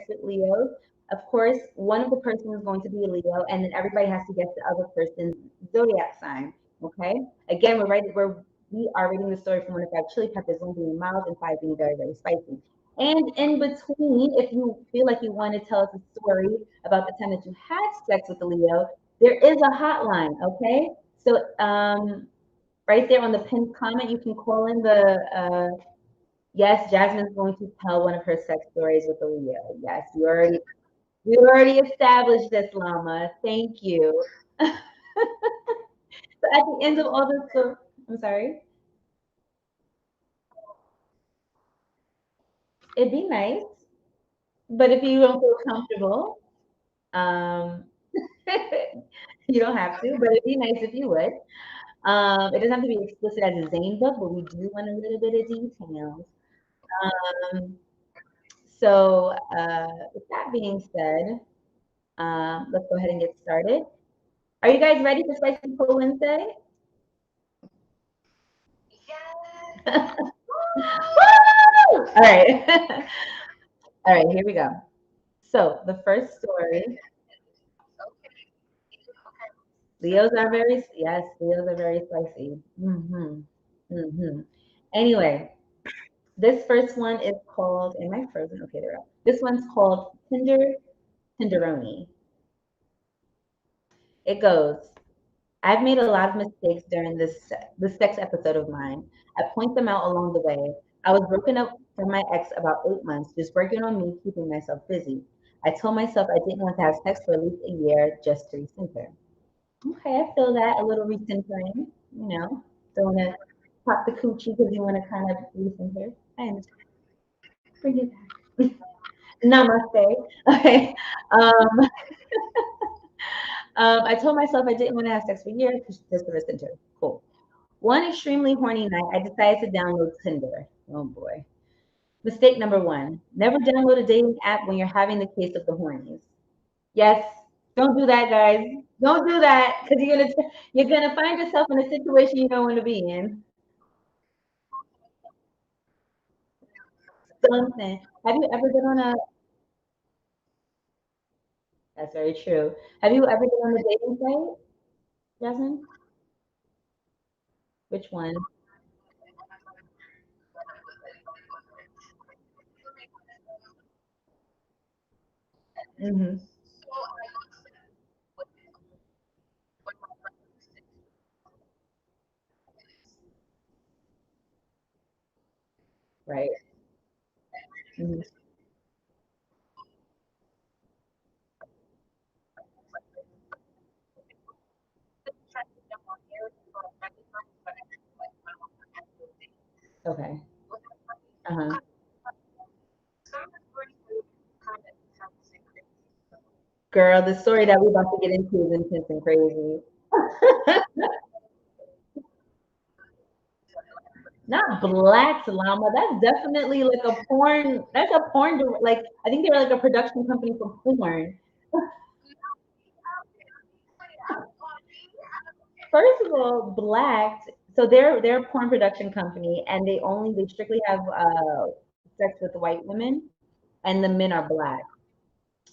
with Leos. Of course, one of the person is going to be a Leo, and then everybody has to guess the other person's zodiac sign. Okay. Again, we are reading the story from One of Five Chili Peppers, one being mild and five being very, very spicy. And in between, if you feel like you want to tell us a story about the time that you had sex with a Leo, there is a hotline. Okay. So right there on the pinned comment, you can call in the yes, Jasmine's going to tell one of her sex stories with a Leo. Yes, we already established this, Llama. Thank you. So at the end of all this, I'm sorry. It'd be nice, but if you don't feel comfortable, um, you don't have to. But it'd be nice if you would. It doesn't have to be explicit as a Zane book, but we do want a little bit of details. Um, so with that being said, let's go ahead and get started. Are you guys ready for Spicy Cool Wednesday? Woo! All right. All right, here we go. So the first story, Leos are very, yes, Leos are very spicy. Mm-hmm. Anyway, this first one is called, am I frozen? Okay, there we go. This one's called Tenderoni. It goes, I've made a lot of mistakes during this sex episode of mine. I point them out along the way. I was broken up from my ex about 8 months, just working on me, keeping myself busy. I told myself I didn't want to have sex for at least a year just to recenter. Okay, I feel that a little recentering, don't want to pop the coochie because you want to kind of recenter. I understand. Bring it back. Namaste. Okay. Um, I told myself I didn't want to have sex for years just to recenter. Cool. One extremely horny night, I decided to download Tinder. Oh boy. Mistake number one, never download a dating app when you're having the case of the hornies. Yes, don't do that, guys. Don't do that because you're gonna find yourself in a situation you don't want to be in. Something. Have you ever been on a? That's very true. Have you ever been on a dating site, Jasmine? Which one? Hmm. Right. Hmm. Okay. Uh-huh. Girl, the story that we're about to get into is intense and crazy. Not Black Llama. That's definitely like a porn. That's a porn. Like I think they were like a production company for porn. First of all, Black. So they're a porn production company, and they strictly have sex with white women, and the men are black,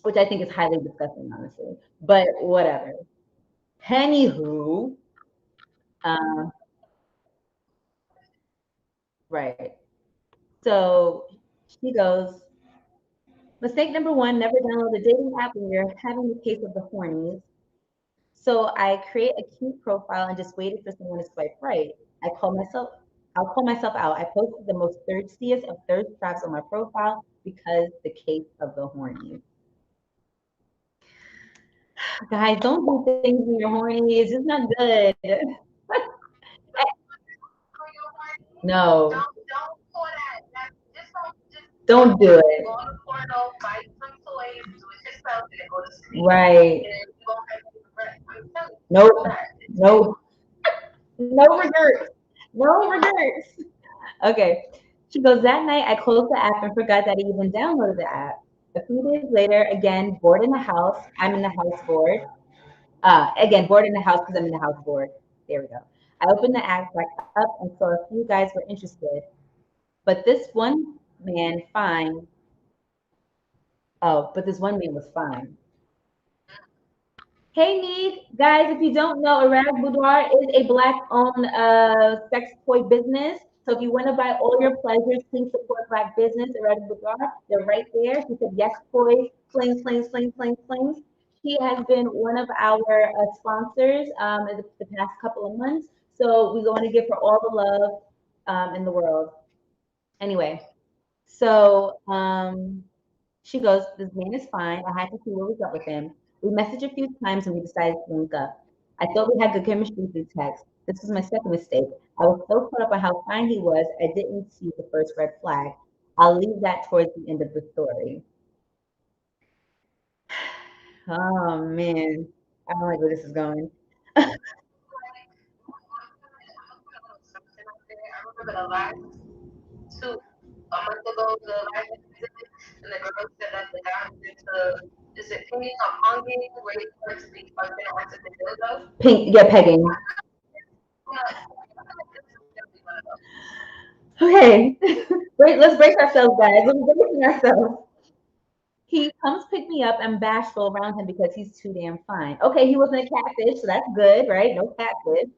which I think is highly disgusting, honestly. But whatever. Anywho, um, right. So she goes, mistake number one, never download a dating app when you're having the case of the hornies. So I create a cute profile and just waited for someone to swipe right. I call myself, I'll call myself out. I posted the most thirstiest of thirst traps on my profile because the case of the hornies. Guys, don't do things when you're horny. It's just not good. No, don't do it. Right. Nope. Nope. No regrets. No regrets. Okay. She goes, that night I closed the app and forgot that I even downloaded the app. A few days later, again, bored in the house. I'm in the house bored. Again, bored in the house because I'm in the house bored. There we go. I opened the app back up and saw a few guys were interested. But this one man, fine, Oh, but this one man was fine. Hey, Neek. Guys, if you don't know, Erotic Boudoir is a Black-owned sex toy business. So if you want to buy all your pleasures, please support Black business, Erotic Boudoir. They're right there. She said, yes, toys, flings, flings, flings, flings, flings. She has been one of our sponsors in the past couple of months. So we want to give her all the love in the world. Anyway, so she goes, this man is fine. I had to see what was up with him. We messaged a few times and we decided to link up. I thought we had good chemistry through text. This was my second mistake. I was so caught up on how fine he was, I didn't see the first red flag. I'll leave that towards the end of the story. Oh man, I don't like where this is going. Pink, yeah, pegging. Okay, let's break ourselves, guys. We're breaking ourselves. He comes pick me up. I'm bashful around him because he's too damn fine. Okay, he wasn't a catfish, so that's good, right? No catfish.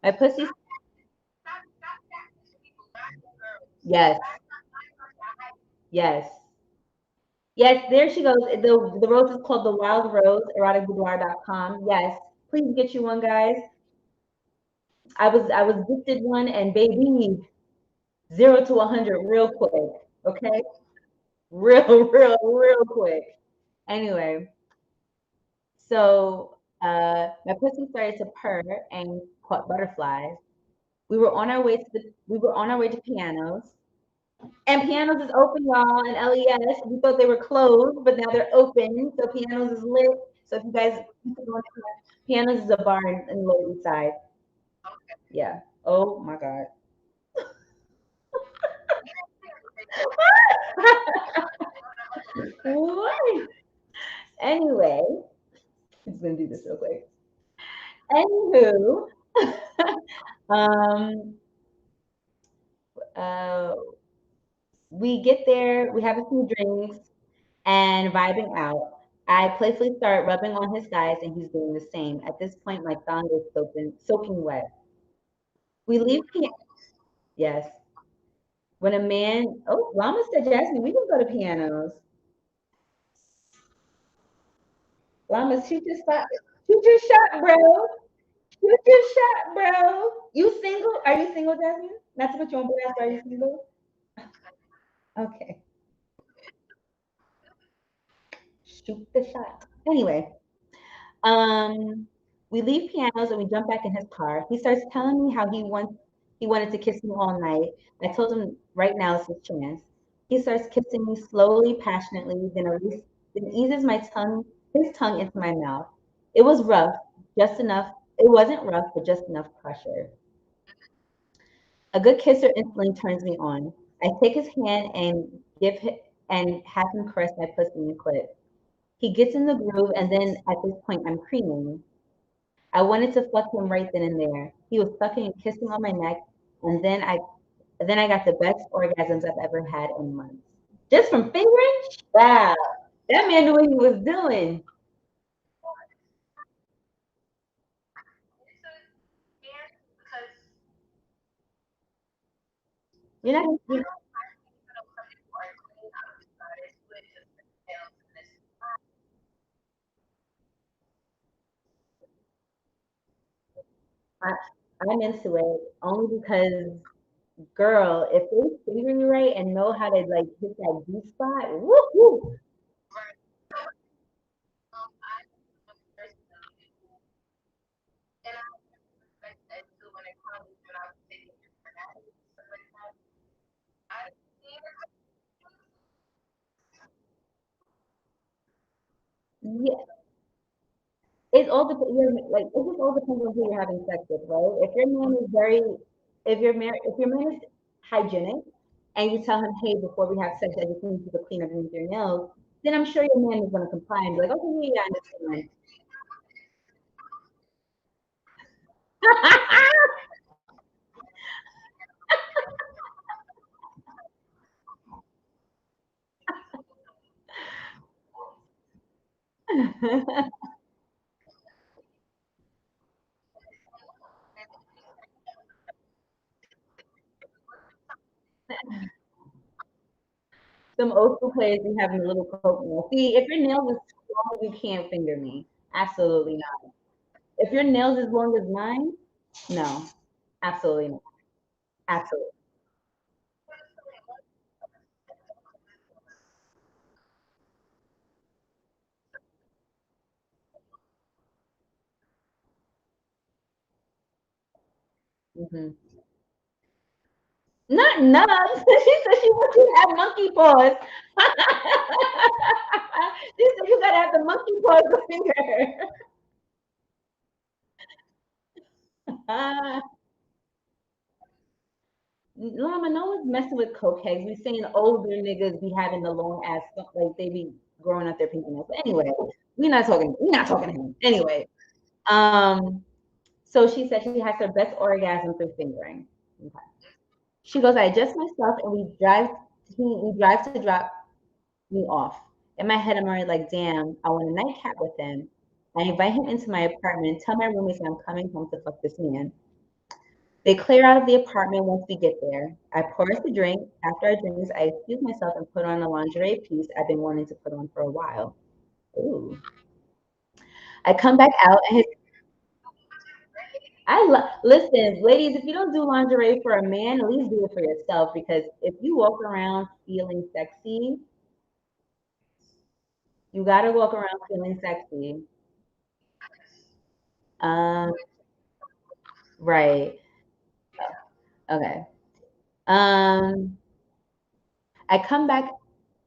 My pussy's yes, yes, yes. There she goes. The rose is called the Wild Rose. Eroticboudoir.com. Yes, please get you one, guys. I was gifted one, and baby, 0 to 100 real quick. Okay, real quick. Anyway, so my pussy started to purr and caught butterflies. We were on our way to pianos. And pianos is open, y'all, and LES. We thought they were closed, but now they're open. So pianos is lit. So if you guys pianos is a bar in the Lower East Side. Yeah. Oh my God. What? Anyway, I'm just gonna do this real quick. Anywho, um, uh, we get there, we have a few drinks, and vibing out. I playfully start rubbing on his thighs, and he's doing the same. At this point, my thong is soaking wet. We leave. Yes. When a man, oh, Llama said, Jasmine, we can go to pianos. Llama, shoot your shot, bro. Shoot your shot, bro. You single? Are you single, Jasmine? Not to put you on blast. Are you single? Okay. Shoot the shot. Anyway, Um, we leave pianos and we jump back in his car. He starts telling me how he wanted to kiss me all night. I told him right now is his chance. He starts kissing me slowly, passionately, then eases his tongue into my mouth. It was rough, just enough. It wasn't rough, but just enough pressure. A good kisser instantly turns me on. I take his hand and have him caress my pussy and clit. He gets in the groove, and then at this point, I'm creaming. I wanted to fuck him right then and there. He was sucking and kissing on my neck, and then I got the best orgasms I've ever had in months. Just from fingering? Wow. That man knew what he was doing. You're not I, I'm into it only because girl, if they finger you right and know how to like hit that G spot, woo woo. Yeah, it just all depends on who you're having sex with, right? If your man is hygienic and you tell him, hey, before we have sex, I just need you to clean underneath your nails, then I'm sure your man is going to comply and be like, okay, yeah, I understand. Some old school players be having a little coke nail. See, if your nails is too long, you can't finger me. Absolutely not. If your nails as long as mine, no, absolutely not. Absolutely. Hmm. Not nubs. She said she wants you to have monkey paws. She said you gotta have the monkey paws finger. Llama, no one's messing with cokeheads. We saying older niggas be having the long ass stuff, like they be growing out their pinky nails. But anyway, we're not talking to him. Anyway, um, so she said she has her best orgasm through fingering. Okay. She goes, I adjust myself and we drive to drop me off. In my head, I'm already like, damn, I want a nightcap with him. I invite him into my apartment and tell my roommates I'm coming home to fuck this man. They clear out of the apartment once we get there. I pour us a drink. After I drink, I excuse myself and put on a lingerie piece I've been wanting to put on for a while. Ooh. I come back out and listen, ladies, if you don't do lingerie for a man, at least do it for yourself because if you walk around feeling sexy, you gotta walk around feeling sexy. Um, right. Okay. Um, I come back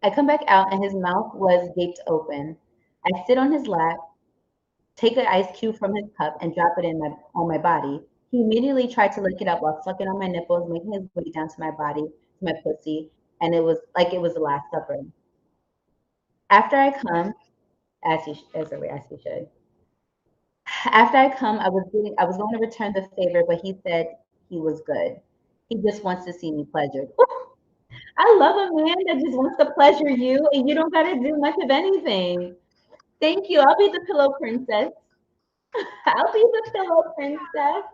I come back out and his mouth was gaped open. I sit on his lap, take an ice cube from his cup and drop it on my body. He immediately tried to lick it up while sucking on my nipples, making his way down to my body, to my pussy, and it was like it was the Last Supper. After I come, as he should. After I come, I was going to return the favor, but he said he was good. He just wants to see me pleasured. I love a man that just wants to pleasure you, and you don't got to do much of anything. Thank you. I'll be the pillow princess. I'll be the pillow princess.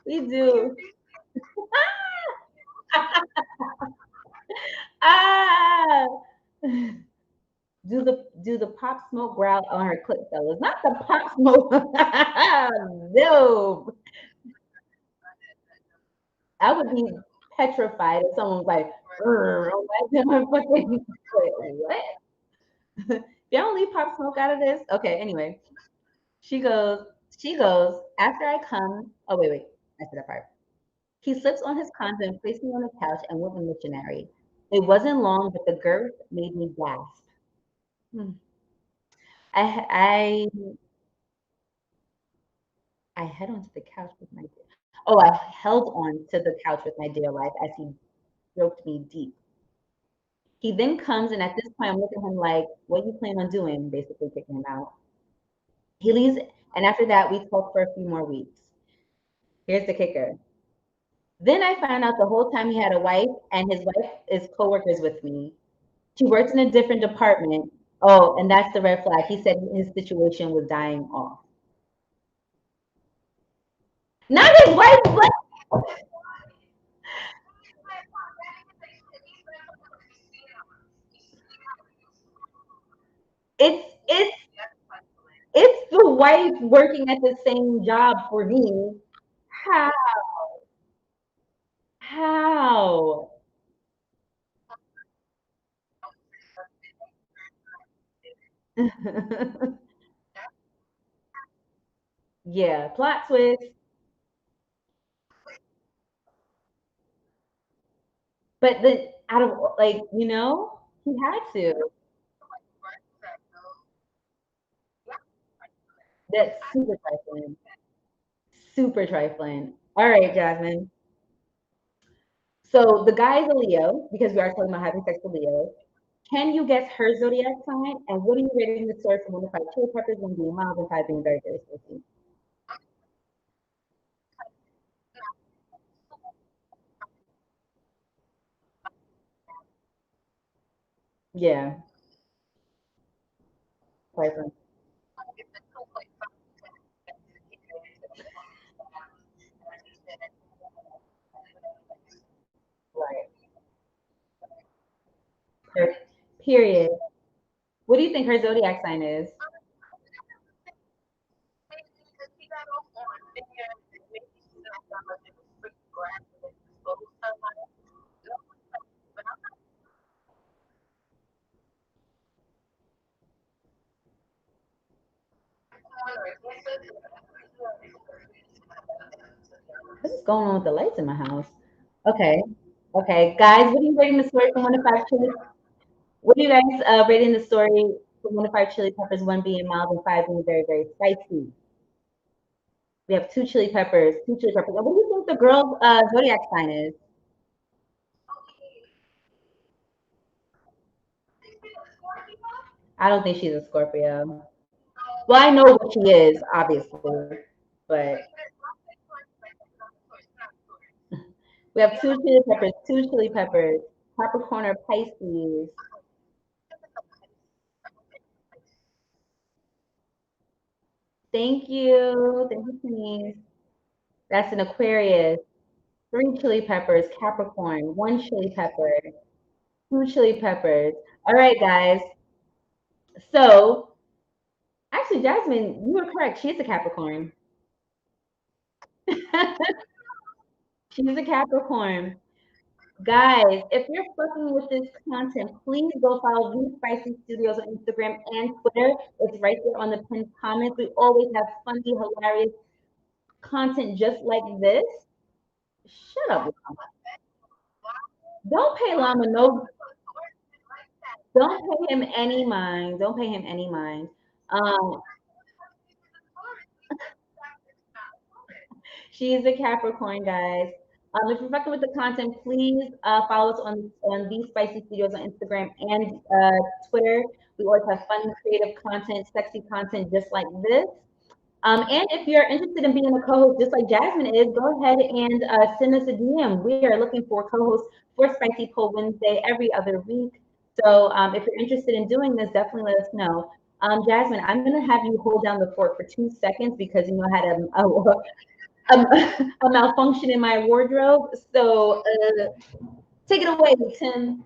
We do. Ah, do the pop smoke growl on her clip, fellas? Not the pop smoke. No, I would be petrified if someone was like, on my fucking what? Y'all don't leave pop smoke out of this? Okay, anyway. She goes, she goes, after I come, oh wait, I said that part. He slips on his condom, placed me on the couch, and went missionary. It wasn't long, but the girth made me gasp. Hmm. I I head onto the couch with my dear. Oh, I held on to the couch with my dear life as he stroked me deep. He then comes, and at this point, I'm looking at him like, "What you plan on doing?" Basically, kicking him out. He leaves, and after that, we talk for a few more weeks. Here's the kicker. Then I found out the whole time he had a wife, and his wife is coworkers with me. She works in a different department. Oh, and that's the red flag. He said his situation was dying off. Not his wife, but it's it's the wife working at the same job for me. How? How? Yeah, plot twist. But the out of like, he had to. That's super trifling. Super trifling. All right, Jasmine. So the guy is a Leo because we are talking about having sex with Leo. Can you guess her zodiac sign? And what are you rating the story from 1 to 5 chili peppers, one being mild and 5 being very, very spicy? Yeah. present. Right. Per- Period. What do you think her zodiac sign is? What is going on with the lights in my house? Okay. Okay, guys, what are you rating the story from 1 to 5 chili? What are you guys rating the story from 1 to 5 chili peppers, one being mild and five being very, very spicy? We have two chili peppers, two chili peppers. What do you think the girl's zodiac sign is? I don't think she's a Scorpio. Well, I know what she is, obviously, but we have two chili peppers, two chili peppers, Capricorn or Pisces. Thank you, Denise. That's an Aquarius. Three chili peppers, Capricorn, one chili pepper, two chili peppers. All right, guys. So, actually, Jasmine, you were correct. She's a Capricorn. She's a Capricorn. Guys, if you're fucking with this content, please go follow V Spicy Studios on Instagram and Twitter. It's right there on the pinned comments. We always have funny, hilarious content just like this. Shut up. Don't pay Llama no. Don't pay him any mind. Don't pay him any mind. Um, she is a Capricorn, guys. If you're fucking with the content, please follow us on these spicy studios on Instagram and Twitter. We always have fun, creative content, sexy content just like this. And if you're interested in being a co-host, just like Jasmine is, go ahead and send us a DM. We are looking for co-hosts for Spicy Pole Wednesday every other week. So if you're interested in doing this, definitely let us know. Jasmine, I'm going to have you hold down the fort for 2 seconds because you know I had a malfunction in my wardrobe. So take it away, Tim.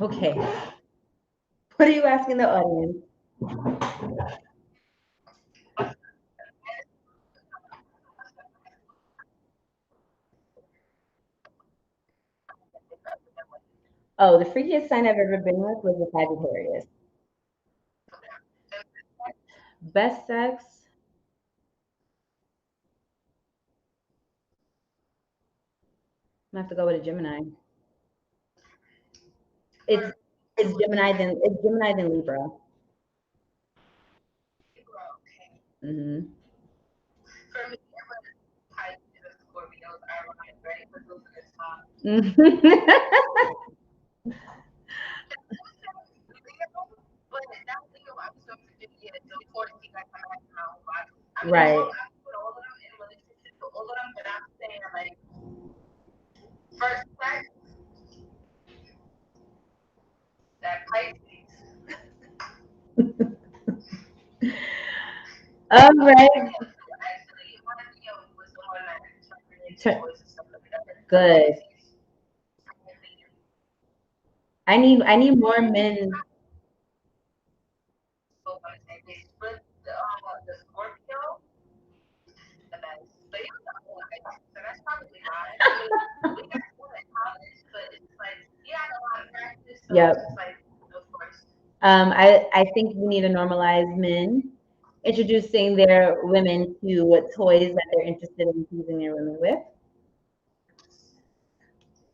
Okay. What are you asking the audience? Oh, the freakiest sign I've ever been with was a Sagittarius. Best sex, I have to go with a Gemini. It's it's Gemini then Libra. Hmm. Right. All right. Good. I need more men. Yep. I think we need to normalize men introducing their women to what toys that they're interested in teasing their women with.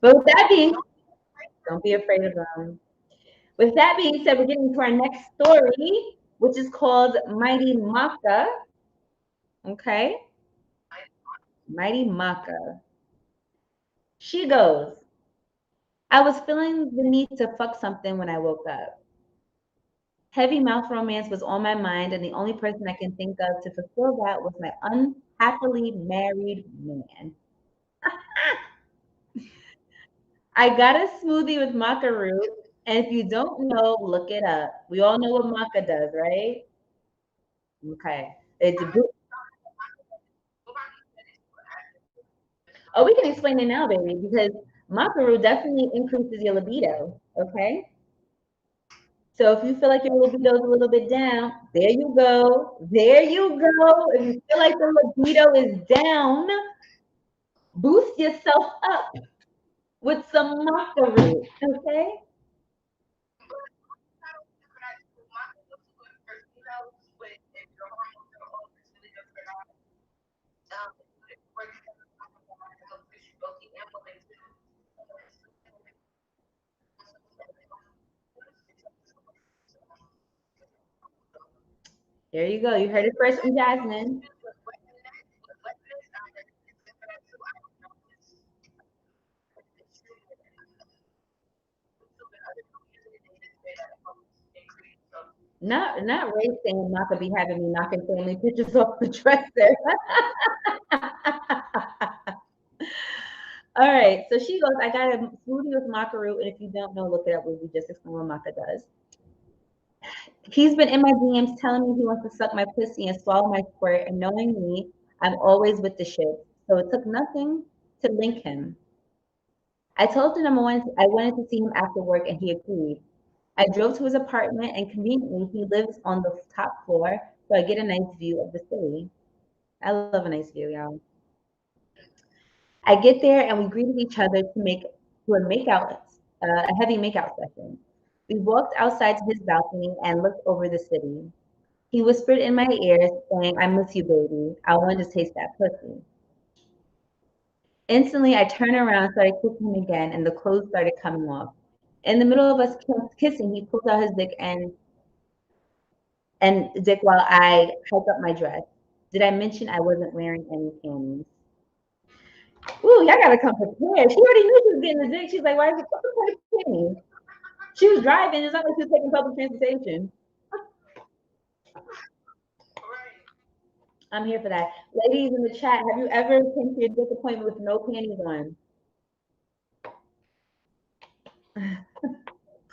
But with that being, don't be afraid of them. With that being said, we're getting to our next story, which is called Mighty Maka. Okay, Mighty Maka. She goes, I was feeling the need to fuck something when I woke up. Heavy mouth romance was on my mind, and the only person I can think of to fulfill that was my unhappily married man. I got a smoothie with maca root, and if you don't know, look it up. We all know what maca does, right? Okay. It's oh, we can explain it now, baby, because maca root definitely increases your libido. Okay. So if you feel like your libido is a little bit down, there you go. There you go. If you feel like the libido is down, boost yourself up with some maca root. Okay. There you go. You heard it first from Jasmine. Not Ray saying not to be having me knocking family pictures off the dresser. All right. So she goes, I got a smoothie with maca root, and if you don't know, look it up. We just explain what maca does. He's been in my DMs telling me he wants to suck my pussy and swallow my squirt, and knowing me, I'm always with the shit. So it took nothing to link him. I told him I wanted to see him after work, and he agreed. I drove to his apartment, and conveniently, he lives on the top floor, so I get a nice view of the city. I love a nice view, y'all. I get there, and we greeted each other to a a heavy makeout session. We walked outside to his balcony and looked over the city. He whispered in my ear, saying, "I miss you, baby. I want to taste that pussy." Instantly, I turned around, started kissing him again, and the clothes started coming off. In the middle of us kissing, he pulled out his dick and while I hiked up my dress. Did I mention I wasn't wearing any panties? Ooh, y'all gotta come prepared. She already knew she was getting the dick. She's like, why is it wearing panties? She was driving. It's not like she was taking public transportation. I'm here for that. Ladies in the chat, have you ever came to your dick appointment with no panties on?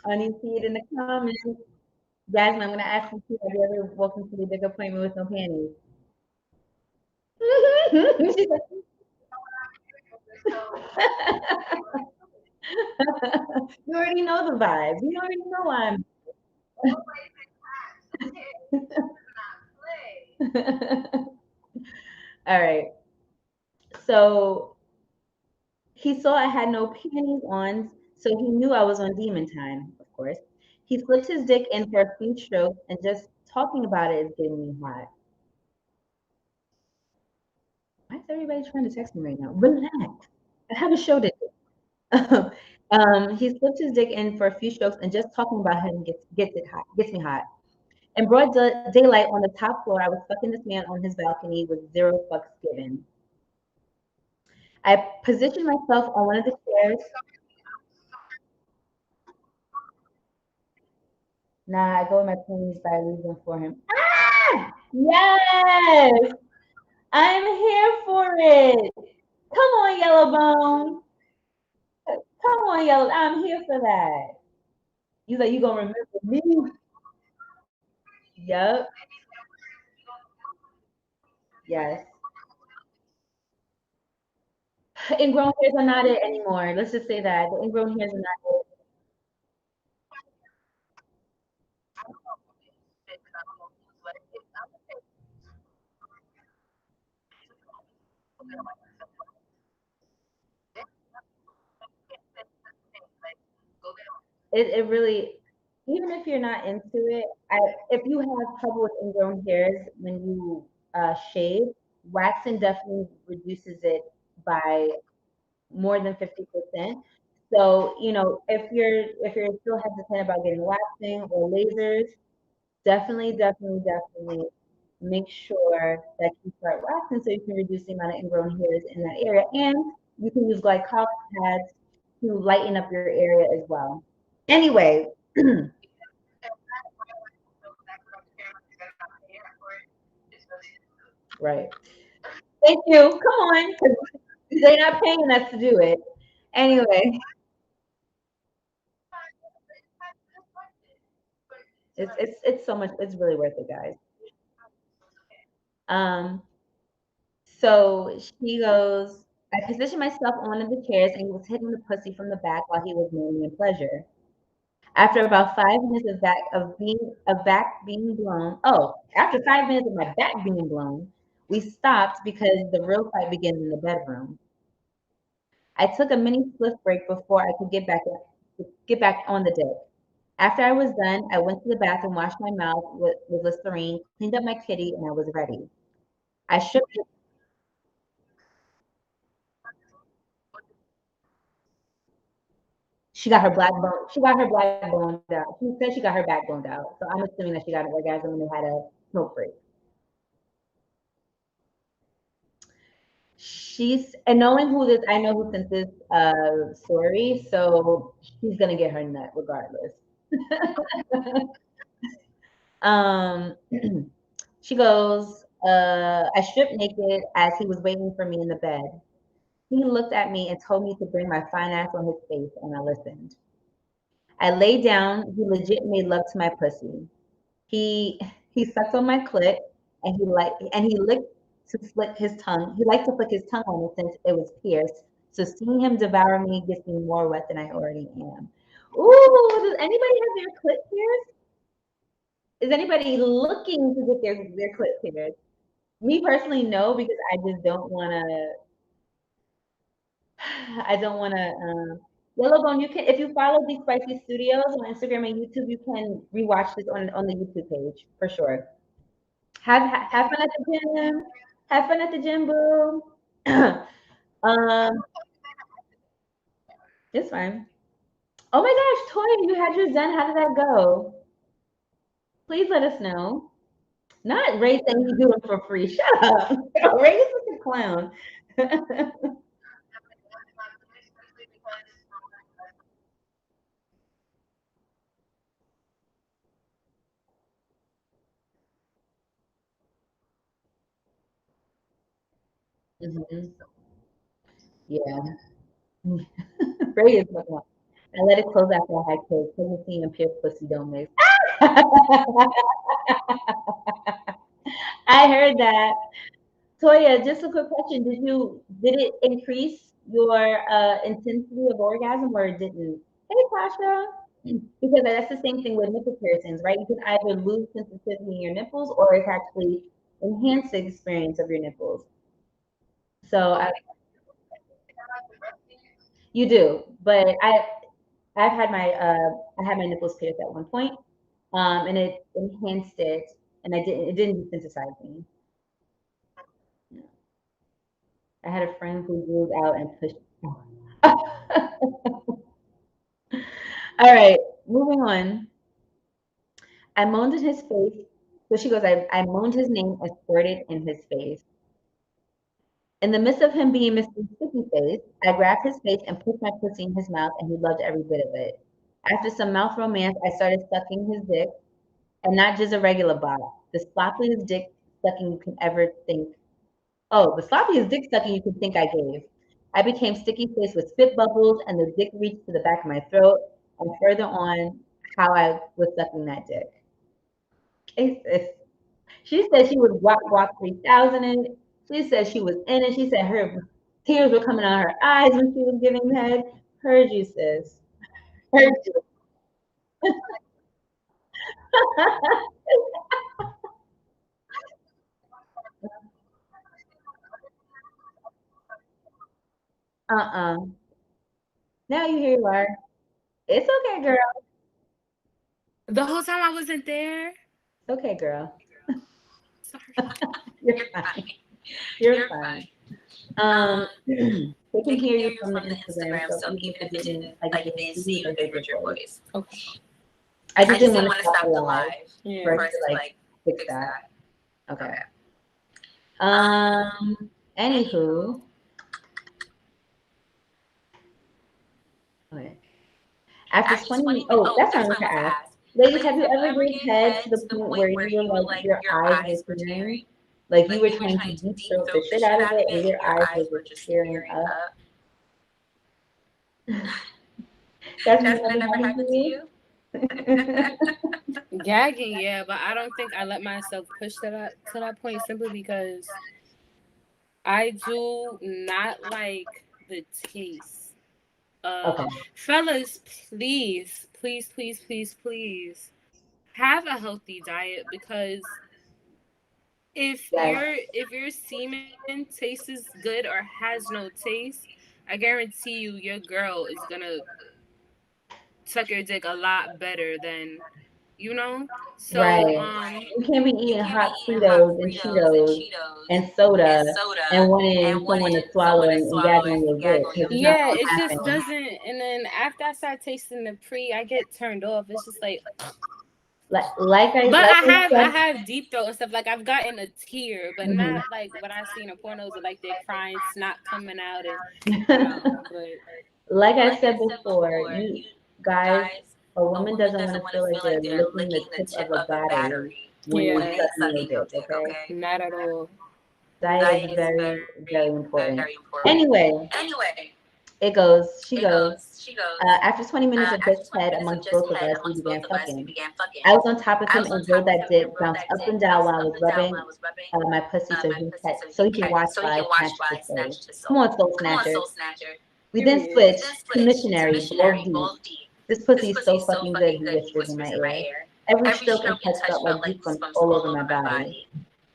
Honey, see it in the comments. Jasmine, I'm gonna ask you too. Have you ever walked into your dick appointment with no panties? She's like, you already know the vibes. You already know I'm. All right. So he saw I had no panties on, so he knew I was on demon time, of course. He slipped his dick in for a few strokes, and just talking about it is getting me hot. Why is everybody trying to text me right now? Relax. I have a show to do. He slipped his dick in for a few strokes, and just talking about him gets me hot. In broad daylight on the top floor, I was fucking this man on his balcony with zero fucks given. I positioned myself on one of the chairs. Nah, I go with my panties by leaving for him. Ah! Yes! I'm here for it. Come on, Yellowbone. Come on, Yellow. I'm here for that. You like you gonna remember me? Yep. Yes. Ingrown hairs are not it anymore. Let's just say that the ingrown hairs are not it. It really, even if you're not into it, if you have trouble with ingrown hairs when you shave, waxing definitely reduces it by more than 50%. So, if you're still hesitant about getting waxing or lasers, definitely make sure that you start waxing so you can reduce the amount of ingrown hairs in that area. And you can use glycolic pads to lighten up your area as well. Anyway, right. Thank you. Come on, 'cause they're not paying us to do it. Anyway, it's so much. It's really worth it, guys. Um, So she goes, I positioned myself on one of the chairs and he was hitting the pussy from the back while he was giving me pleasure. After about 5 minutes after 5 minutes of my back being blown, we stopped because the real fight began in the bedroom. I took a mini spliff break before I could get back on the dick. After I was done, I went to the bathroom, washed my mouth with Listerine, cleaned up my kitty, and I was ready. I shook She got her black boned out. She said she got her back boned out. So I'm assuming that she got an orgasm and they had a smoke break. And knowing who this, I know who sent this story, so she's gonna get her nut regardless. um, she goes, I stripped naked as he was waiting for me in the bed. He looked at me and told me to bring my fine ass on his face, and I listened. I lay down. He legit made love to my pussy. He he sucked on my clit and he licked to flick his tongue. He liked to flick his tongue on it since it was pierced. So seeing him devour me gets me more wet than I already am. Ooh, does anybody have their clit pierced? Is anybody looking to get their clit pierced? Me personally, no, because I just don't want to. I don't want to. Yellowbone, you can if you follow these spicy studios on Instagram and YouTube, you can rewatch this on the YouTube page for sure. Have fun at the gym. Have fun at the gym, boo. um, it's fine. Oh my gosh, Toya, you had your Zen. How did that go? Please let us know. Not Ray saying you do it for free. Shut up. Ray is such a clown. Mhm. Yeah. Ray is fucking up. I let it close after I had kids. Pregnancy and pure pussy don't mix. I heard that. Toya, just a quick question. Did it increase your intensity of orgasm or it didn't? Hey Tasha. Because that's the same thing with nipple piercings, right? You can either lose sensitivity in your nipples or it's actually enhance the experience of your nipples. So you do, but I had my nipples pierced at one point, and it enhanced it, and it didn't desensitize me. I had a friend who moved out and pushed. All right, moving on. I moaned in his face. So she goes, I moaned his name and squirted in his face. In the midst of him being Mr. Sticky Face, I grabbed his face and pushed my pussy in his mouth, and he loved every bit of it. After some mouth romance, I started sucking his dick, and not just a regular bot, the sloppiest dick sucking you can ever think. Oh, the sloppiest dick sucking you can think I gave. I became sticky face with spit bubbles, and the dick reached to the back of my throat, and further on, how I was sucking that dick. She said she was Walk Walk 3000 and she said she was in it. She said her. Tears were coming out her eyes when she was giving head. Heard you, sis. Heard you. Uh-uh. Now you here you are. It's okay, girl. The whole time I wasn't there. It's okay, girl. Sorry. You're fine. You're fine. They can hear you from the Instagram, so even if it didn't, like, if they didn't see you, they heard your voice. Okay. I just didn't want to stop the live Yeah. for us to like fix that. Okay. Anywho. Okay. After 20, oh, that's what I was gonna ask. Ladies, have you ever gave head to the point where you were like your eyes were tearing? Like you were trying to deep throat the shit out of it and your eyes were just tearing up? That's never happened to you? Gagging, yeah, but I don't think I let myself push to that point simply because I do not like the taste. Okay. Fellas, please, please, please, please, please have a healthy diet because if Yes. your semen tastes good or has no taste, I guarantee your girl is gonna suck your dick a lot better than So Right. You can't be eating hot Fritos and Cheetos and soda and wanting someone to swallow and gag on your dick because it's not yeah, going to it just happen. doesn't. And then after I start tasting the pre, I get turned off. It's just like, Like but I I said, have deep throat and stuff. Like I've gotten a tear, but mhm. not like what I see in the pornos with like they're crying, snot coming out, and But Like I said before, you guys, a woman doesn't want to feel like they're licking the tip of a battery when yeah, they're sucking your dick, okay? not at all. Diet is very, very important. Anyway, she goes, after 20 minutes of best head amongst both of us, we began fucking. I was on top of him and rolled that dick, bounced up and down while I was rubbing my pussy so he can watch while I snatched his soul. Come on, soul snatcher. We then Period. switched to missionary, balls deep. This pussy is so fucking good, he whispers in my ear. Every stroke and touch felt like goosebumps all over my body.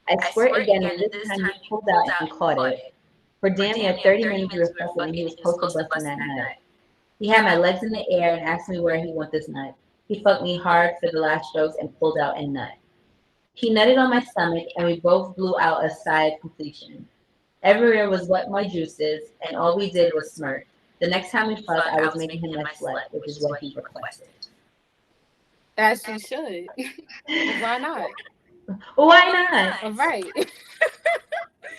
I squirt again, and this time he pulled out and caught it. For damn near 30 minutes we were fucking, and he was close to busting that nut. He had my legs in the air and asked me where he want this nut. He fucked me hard for the last strokes and pulled out a nut. He nutted on my stomach, and we both blew out a sigh of completion. Everywhere was wet my juices, and all we did was smirk. The next time we fucked, I was making him my slut, which is what he requested. As she should. Why not? Why not? Right.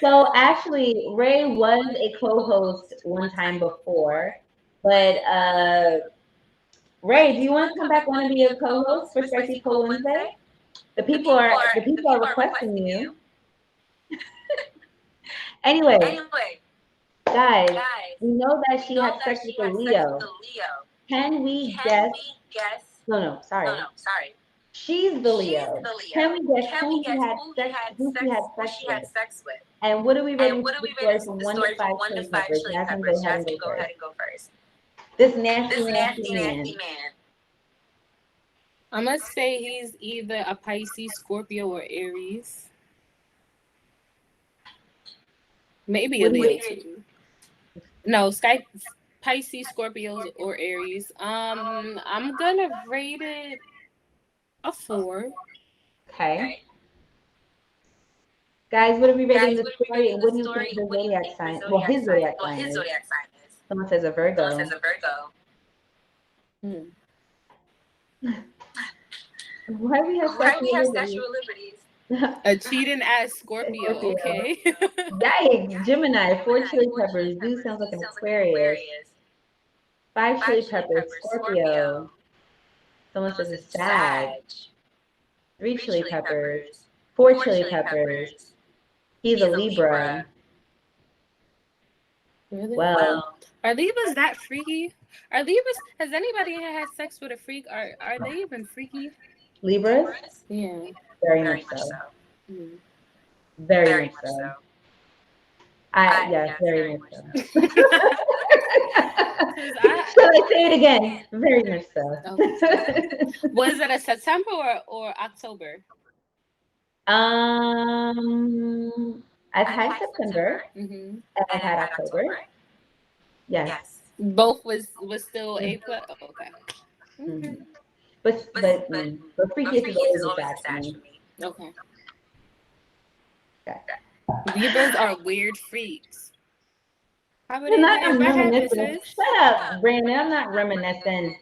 So actually, Ray was a co-host one time before, but Ray, do you want to come back? Want to be a co-host for Spicy Cold Wednesday? The people are requesting you. Anyway, guys, we know that she had sex with a Leo. Can we guess? No, sorry. She's the Leo. Can we guess who she had sex with? And what are we rating the story from 1 to 5 chili peppers? Jasmine, go ahead and go first. This nasty, nasty man. I must say he's either a Pisces, Scorpio, or Aries. Maybe a Leo too. No, Pisces, Scorpios, or Aries. I'm gonna rate it a 4. Okay. Guys, what are we rating the story? And what do you think the zodiac sign? Well, his zodiac sign is. Someone says a Virgo. Why do we have sexual liberties? A cheating ass Scorpio. Okay. Yikes! Gemini, 4 chili peppers. Dude sounds like an Aquarius. 5 chili peppers. Scorpio. Someone says a Sag. 3 chili peppers. 4 chili peppers. He's a Libra. Really? Well, are Libras that freaky? Has anybody had sex with a freak? Are they even freaky? Libras? Yeah. Very much so. Very much so. Yes, very much so. Because Shall I say it again? Very much so. Was it a September or October? I've had September Mm-hmm. and I've had October. Yes. Both was still April. Oh, okay. Mm-hmm. But freakiest is always attached to me. Okay. Okay. Libras are weird freaks. How would I'm they not get? What happened, reminiscing. sis? Shut up, Brandon. I'm not reminiscing.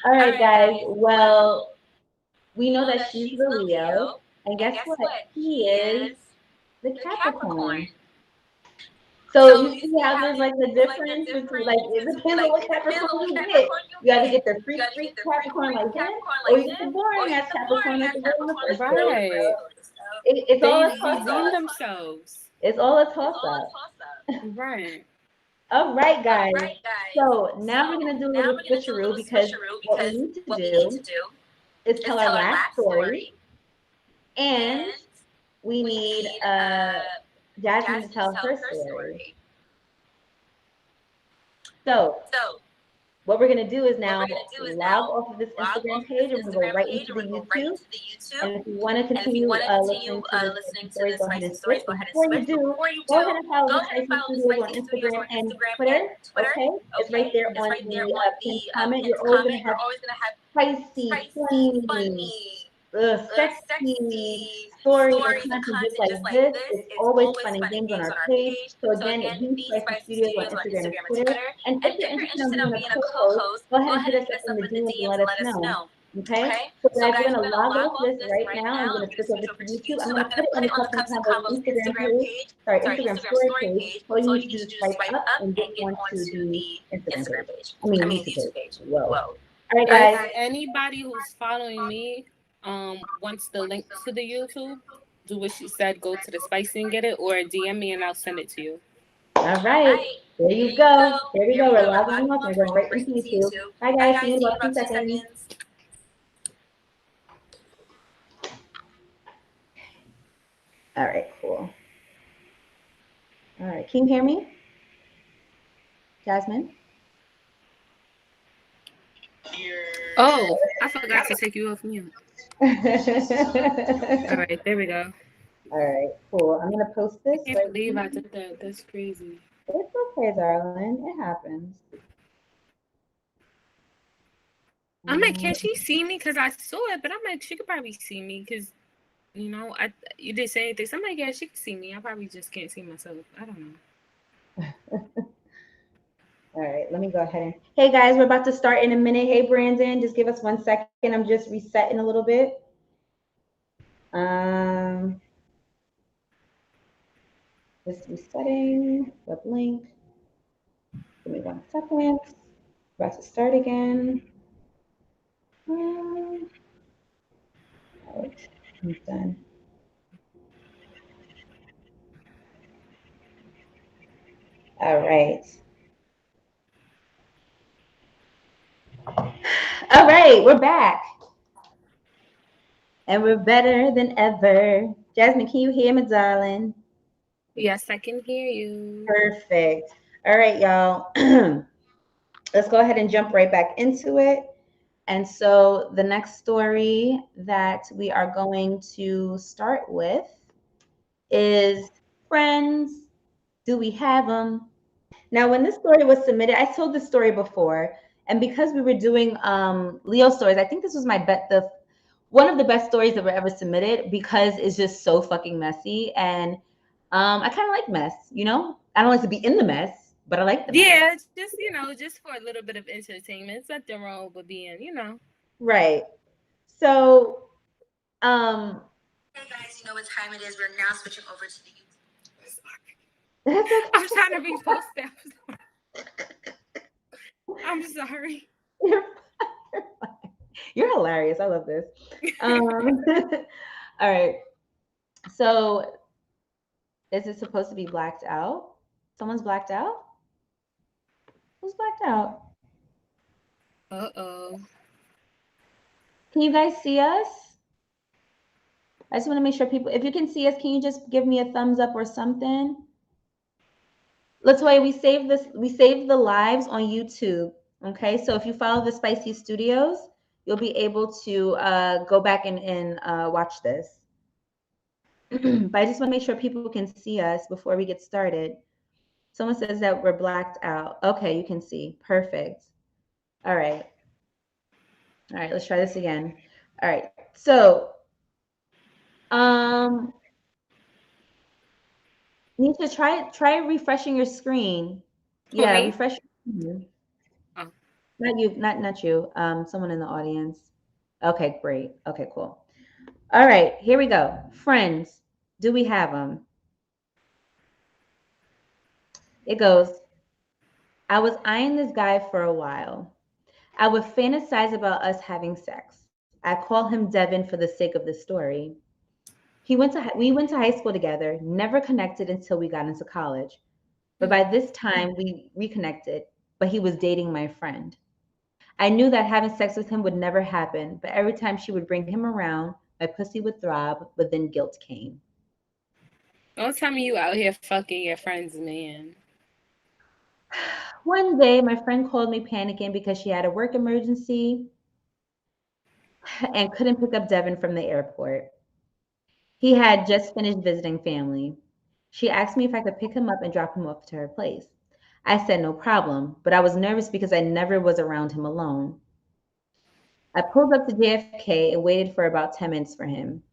All right, guys. Well, we know that she's the Leo, and guess what? He is the Capricorn. So you see how there's like the difference between like it depends on what Capricorn you get. You either get the freak Capricorn like him, or you get the boring ass Capricorn like the girl on the first page. Right. It's all They a toss redeem up. themselves. It's all a toss up. Right. All right, guys. So now we're gonna do a little switcheroo because what we need to do is tell our last story, and we need Jasmine to tell her story. So what we're gonna do is now log off of this Instagram page and we'll go right into the YouTube. And if you want to continue listening to this story, go ahead and switch. But before you do, go ahead and follow the Spicy Studios on Instagram and Twitter. Okay, it's right there on the pinned comment. You're always gonna have spicy, funny, sexy story and content just like this. It's always fun and games on our page. So again, the Spicy Studios on Instagram and Twitter. And if you're interested in being a co-host, go ahead and hit us up in the DMs and let us know. Okay? So guys, we're gonna log off this right now. I'm gonna switch over to YouTube. I'm gonna put it on the Cups and Combos Instagram page. Sorry, Instagram story page. All you need to do is swipe up and get onto the Instagram page. I mean YouTube page. Whoa. All right, guys. If anybody who's following me wants the link to the YouTube, do what she said, go to the Spicy and get it, or DM me and I'll send it to you. All right. There you go. There we go. We're logging off. We're going right into YouTube. Bye, guys. See you in about 2 seconds. All right, cool. All right. Can you hear me? Jasmine? Oh, I forgot to take you off mute. All right, there we go. All right, cool. I'm going to post this. I can't believe I did that. That's crazy. It's okay, darling. It happens. I'm like, can she see me? Because I saw it, but I'm like, she could probably see me because, you know, you didn't say anything. So I'm like, yeah, she can see me. I probably just can't see myself. I don't know. All right, let me go ahead and. Hey guys, we're about to start in a minute. Hey Brandon, just give us 1 second. I'm just resetting a little bit. Just resetting the link. Give me 1 second. About to start again. All right, I'm done. All right. All right, we're back. And we're better than ever. Jasmine, can you hear me, darling? Yes, I can hear you. Perfect. All right, y'all. Let's go ahead and jump right back into it. And so the next story that we are going to start with is Friends. Do we have them? Now, when this story was submitted, I told this story before, and because we were doing Leo stories, I think this was one of the best stories that were ever submitted because it's just so fucking messy, and I kind of like mess. You know, I don't like to be in the mess, but I like the mess. Yeah, just for a little bit of entertainment. It's nothing wrong with being. Right. So, hey guys, you know what time it is. We're now switching over to the YouTube. I'm trying to repost that. I'm sorry. You're hilarious. I love this. All right. So, is it supposed to be blacked out? Someone's blacked out? Who's blacked out? Uh-oh. Can you guys see us? I just want to make sure people, if you can see us, can you just give me a thumbs up or something? Let's wait. We save this. We save the lives on YouTube. Okay, so if you follow the Spicy Studios, you'll be able to go back and watch this. But I just want to make sure people can see us before we get started. Someone says that we're blacked out. Okay, you can see. Perfect. All right. All right, let's try this again. All right. So, need to try refreshing your screen. Yeah, me? refresh. Oh. Not you, not you. Someone in the audience. Okay, great. Okay, cool. All right, here we go. Friends, do we have them? It goes, I was eyeing this guy for a while. I would fantasize about us having sex. I call him Devin for the sake of the story. We went to high school together, never connected until we got into college. But by this time we reconnected, but he was dating my friend. I knew that having sex with him would never happen, but every time she would bring him around, my pussy would throb, but then guilt came. Don't tell me you out here fucking your friend's man. One day, my friend called me panicking because she had a work emergency and couldn't pick up Devin from the airport. He had just finished visiting family. She asked me if I could pick him up and drop him off to her place. I said no problem, but I was nervous because I never was around him alone. I pulled up to JFK and waited for about 10 minutes for him.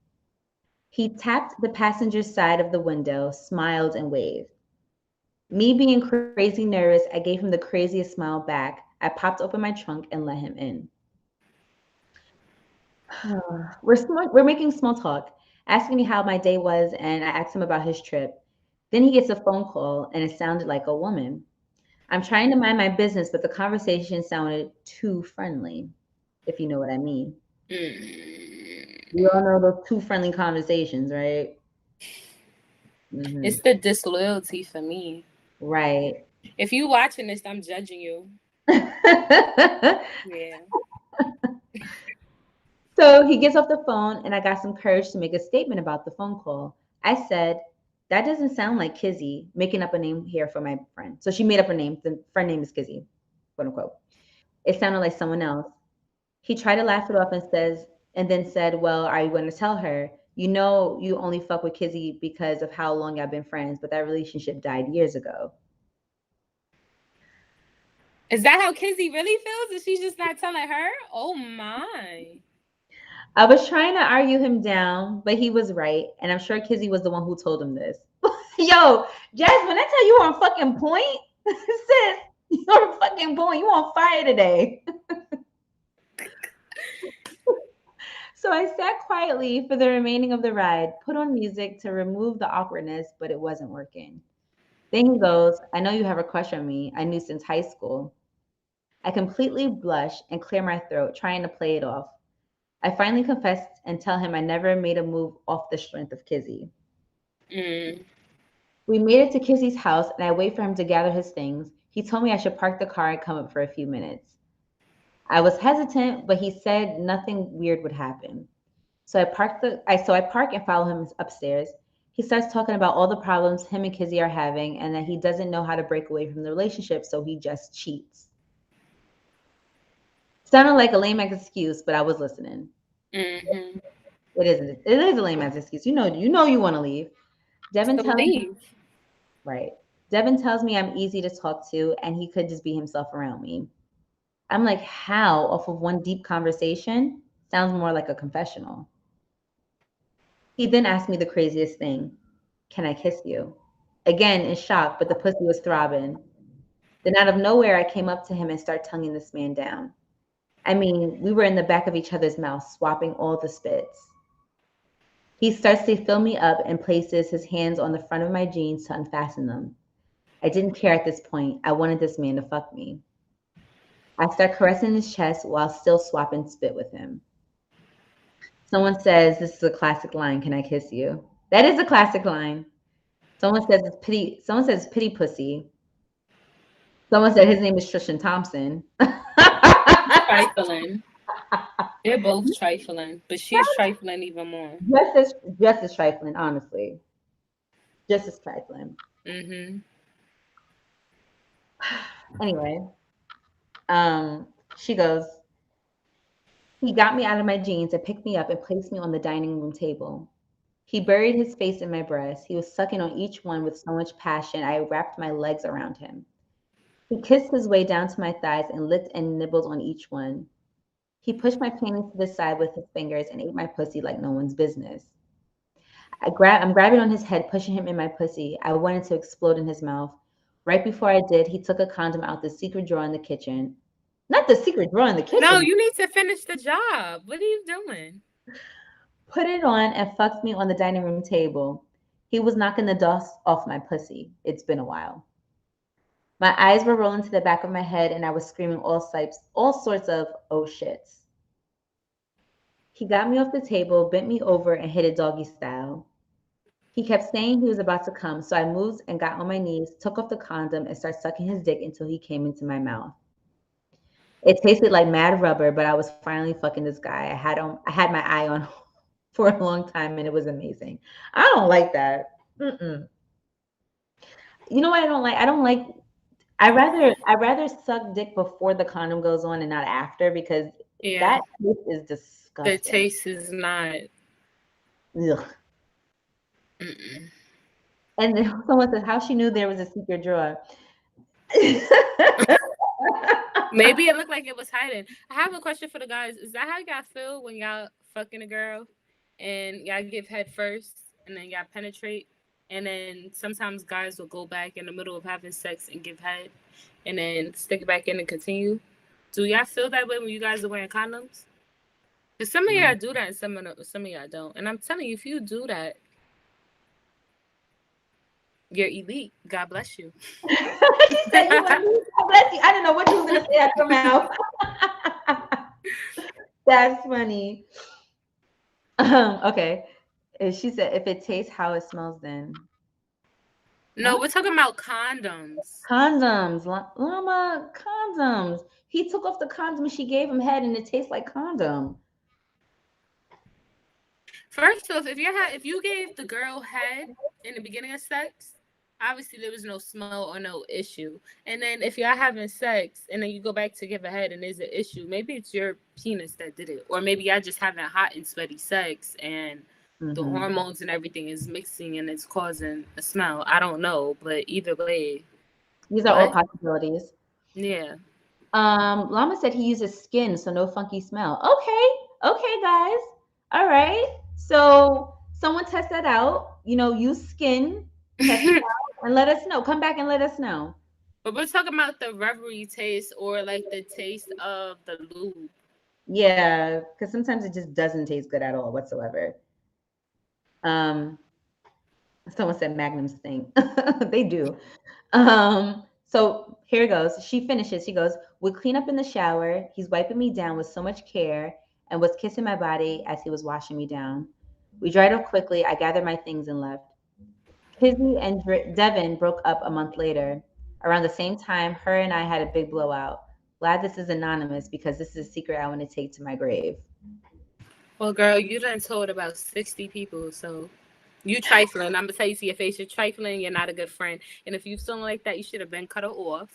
He tapped the passenger side of the window, smiled, and waved. Me being crazy nervous, I gave him the craziest smile back. I popped open my trunk and let him in. We're making small talk, asking me how my day was, and I asked him about his trip. Then he gets a phone call, and it sounded like a woman. I'm trying to mind my business, but the conversation sounded too friendly, if you know what I mean. We all know those too friendly conversations, right? Mm-hmm. It's the disloyalty for me. Right. If you watching this, I'm judging you. Yeah. So he gets off the phone, and I got some courage to make a statement about the phone call. I said, that doesn't sound like Kizzy, making up a name here for my friend. So she made up a name. The friend name is Kizzy, quote unquote. It sounded like someone else. He tried to laugh it off and then said, well, are you going to tell her? You know, you only fuck with Kizzy because of how long I've been friends, but that relationship died years ago. Is that how Kizzy really feels? Is she just not telling her? Oh my. I was trying to argue him down, but he was right. And I'm sure Kizzy was the one who told him this. Yo, Jasmine, I tell you on fucking point. Sis, you're on fucking point. You on fire today. So I sat quietly for the remaining of the ride, put on music to remove the awkwardness, but it wasn't working. Then he goes, I know you have a crush on me. I knew since high school. I completely blush and clear my throat, trying to play it off. I finally confessed and tell him I never made a move off the strength of Kizzy. We made it to Kizzy's house, and I wait for him to gather his things. He told me I should park the car and come up for a few minutes. I was hesitant, but he said nothing weird would happen. So I park and follow him upstairs. He starts talking about all the problems him and Kizzy are having, and that he doesn't know how to break away from the relationship, so he just cheats. Sounded like a lame excuse, but I was listening. Mm-hmm. It isn't. It is a lame ass excuse. You know you want to leave. Devin tells me, right. Devin tells me I'm easy to talk to, and he could just be himself around me. I'm like, how? Off of one deep conversation? Sounds more like a confessional. He then asked me the craziest thing. Can I kiss you? Again, in shock, but the pussy was throbbing. Then out of nowhere, I came up to him and started tonguing this man down. I mean, we were in the back of each other's mouths, swapping all the spits. He starts to fill me up and places his hands on the front of my jeans to unfasten them. I didn't care at this point. I wanted this man to fuck me. I start caressing his chest while still swapping spit with him. Someone says, this is a classic line, can I kiss you? That is a classic line. Someone says it's pity pussy. Someone said his name is Tristan Thompson. Trifling. They're both trifling, but she's trifling even more. Just as trifling, honestly. Just as trifling. Mm-hmm. Anyway, she goes, he got me out of my jeans and picked me up and placed me on the dining room table. He buried his face in my breast. He was sucking on each one with so much passion, I wrapped my legs around him. He kissed his way down to my thighs and licked and nibbled on each one. He pushed my panties to the side with his fingers and ate my pussy like no one's business. I'm grabbing on his head, pushing him in my pussy. I wanted to explode in his mouth. Right before I did, he took a condom out the secret drawer in the kitchen. Not the secret drawer in the kitchen. No, you need to finish the job. What are you doing? Put it on and fucked me on the dining room table. He was knocking the dust off my pussy. It's been a while. My eyes were rolling to the back of my head and I was screaming all sorts of oh shits. He got me off the table, bent me over, and hit it doggy style. He kept saying he was about to come, so I moved and got on my knees, took off the condom, and started sucking his dick until he came into my mouth. It tasted like mad rubber, but I was finally fucking this guy. I had my eye on for a long time, and it was amazing. I don't like that. Mm-mm. You know what I don't like? I rather suck dick before the condom goes on and not after because that taste is disgusting. The taste is not. Ugh. Mm-mm. And then someone said how she knew there was a secret drawer. Maybe it looked like it was hiding. I have a question for the guys. Is that how y'all feel when y'all fucking a girl and y'all give head first and then y'all penetrate? And then sometimes guys will go back in the middle of having sex and give head and then stick it back in and continue. Do y'all feel that way when you guys are wearing condoms? Because some of y'all do that and some of y'all don't. And I'm telling you, if you do that, you're elite. God bless you. God bless you. I don't know what you was going to say out your mouth. That's funny. Okay. She said, if it tastes how it smells, then. No, we're talking about condoms. Condoms. Llama, condoms. He took off the condom. She gave him head and it tastes like condom. First off, if you gave the girl head in the beginning of sex, obviously there was no smell or no issue. And then if y'all having sex and then you go back to give a head and there's an issue, maybe it's your penis that did it. Or maybe y'all just having hot and sweaty sex and the hormones and everything is mixing and it's causing a smell. I don't know, but either way. These are all possibilities. Yeah. Llama said he uses skin, so no funky smell. Okay, guys. All right. So someone test that out. Use skin, test it out, and let us know. Come back and let us know. But we're talking about the rubbery taste or like the taste of the lube. Yeah, because sometimes it just doesn't taste good at all whatsoever. Someone said Magnums stink. They do. So here goes. She finishes. She goes, we clean up in the shower. He's wiping me down with so much care and was kissing my body as he was washing me down. We dried up quickly. I gathered my things and left. Kizzy and Devin broke up a month later. Around the same time, her and I had a big blowout. Glad this is anonymous because this is a secret I want to take to my grave. Well, girl, you done told about 60 people, so you trifling. I'm gonna tell you to your face, you're trifling. You're not a good friend. And if you feeling like that, you should have been cut her off.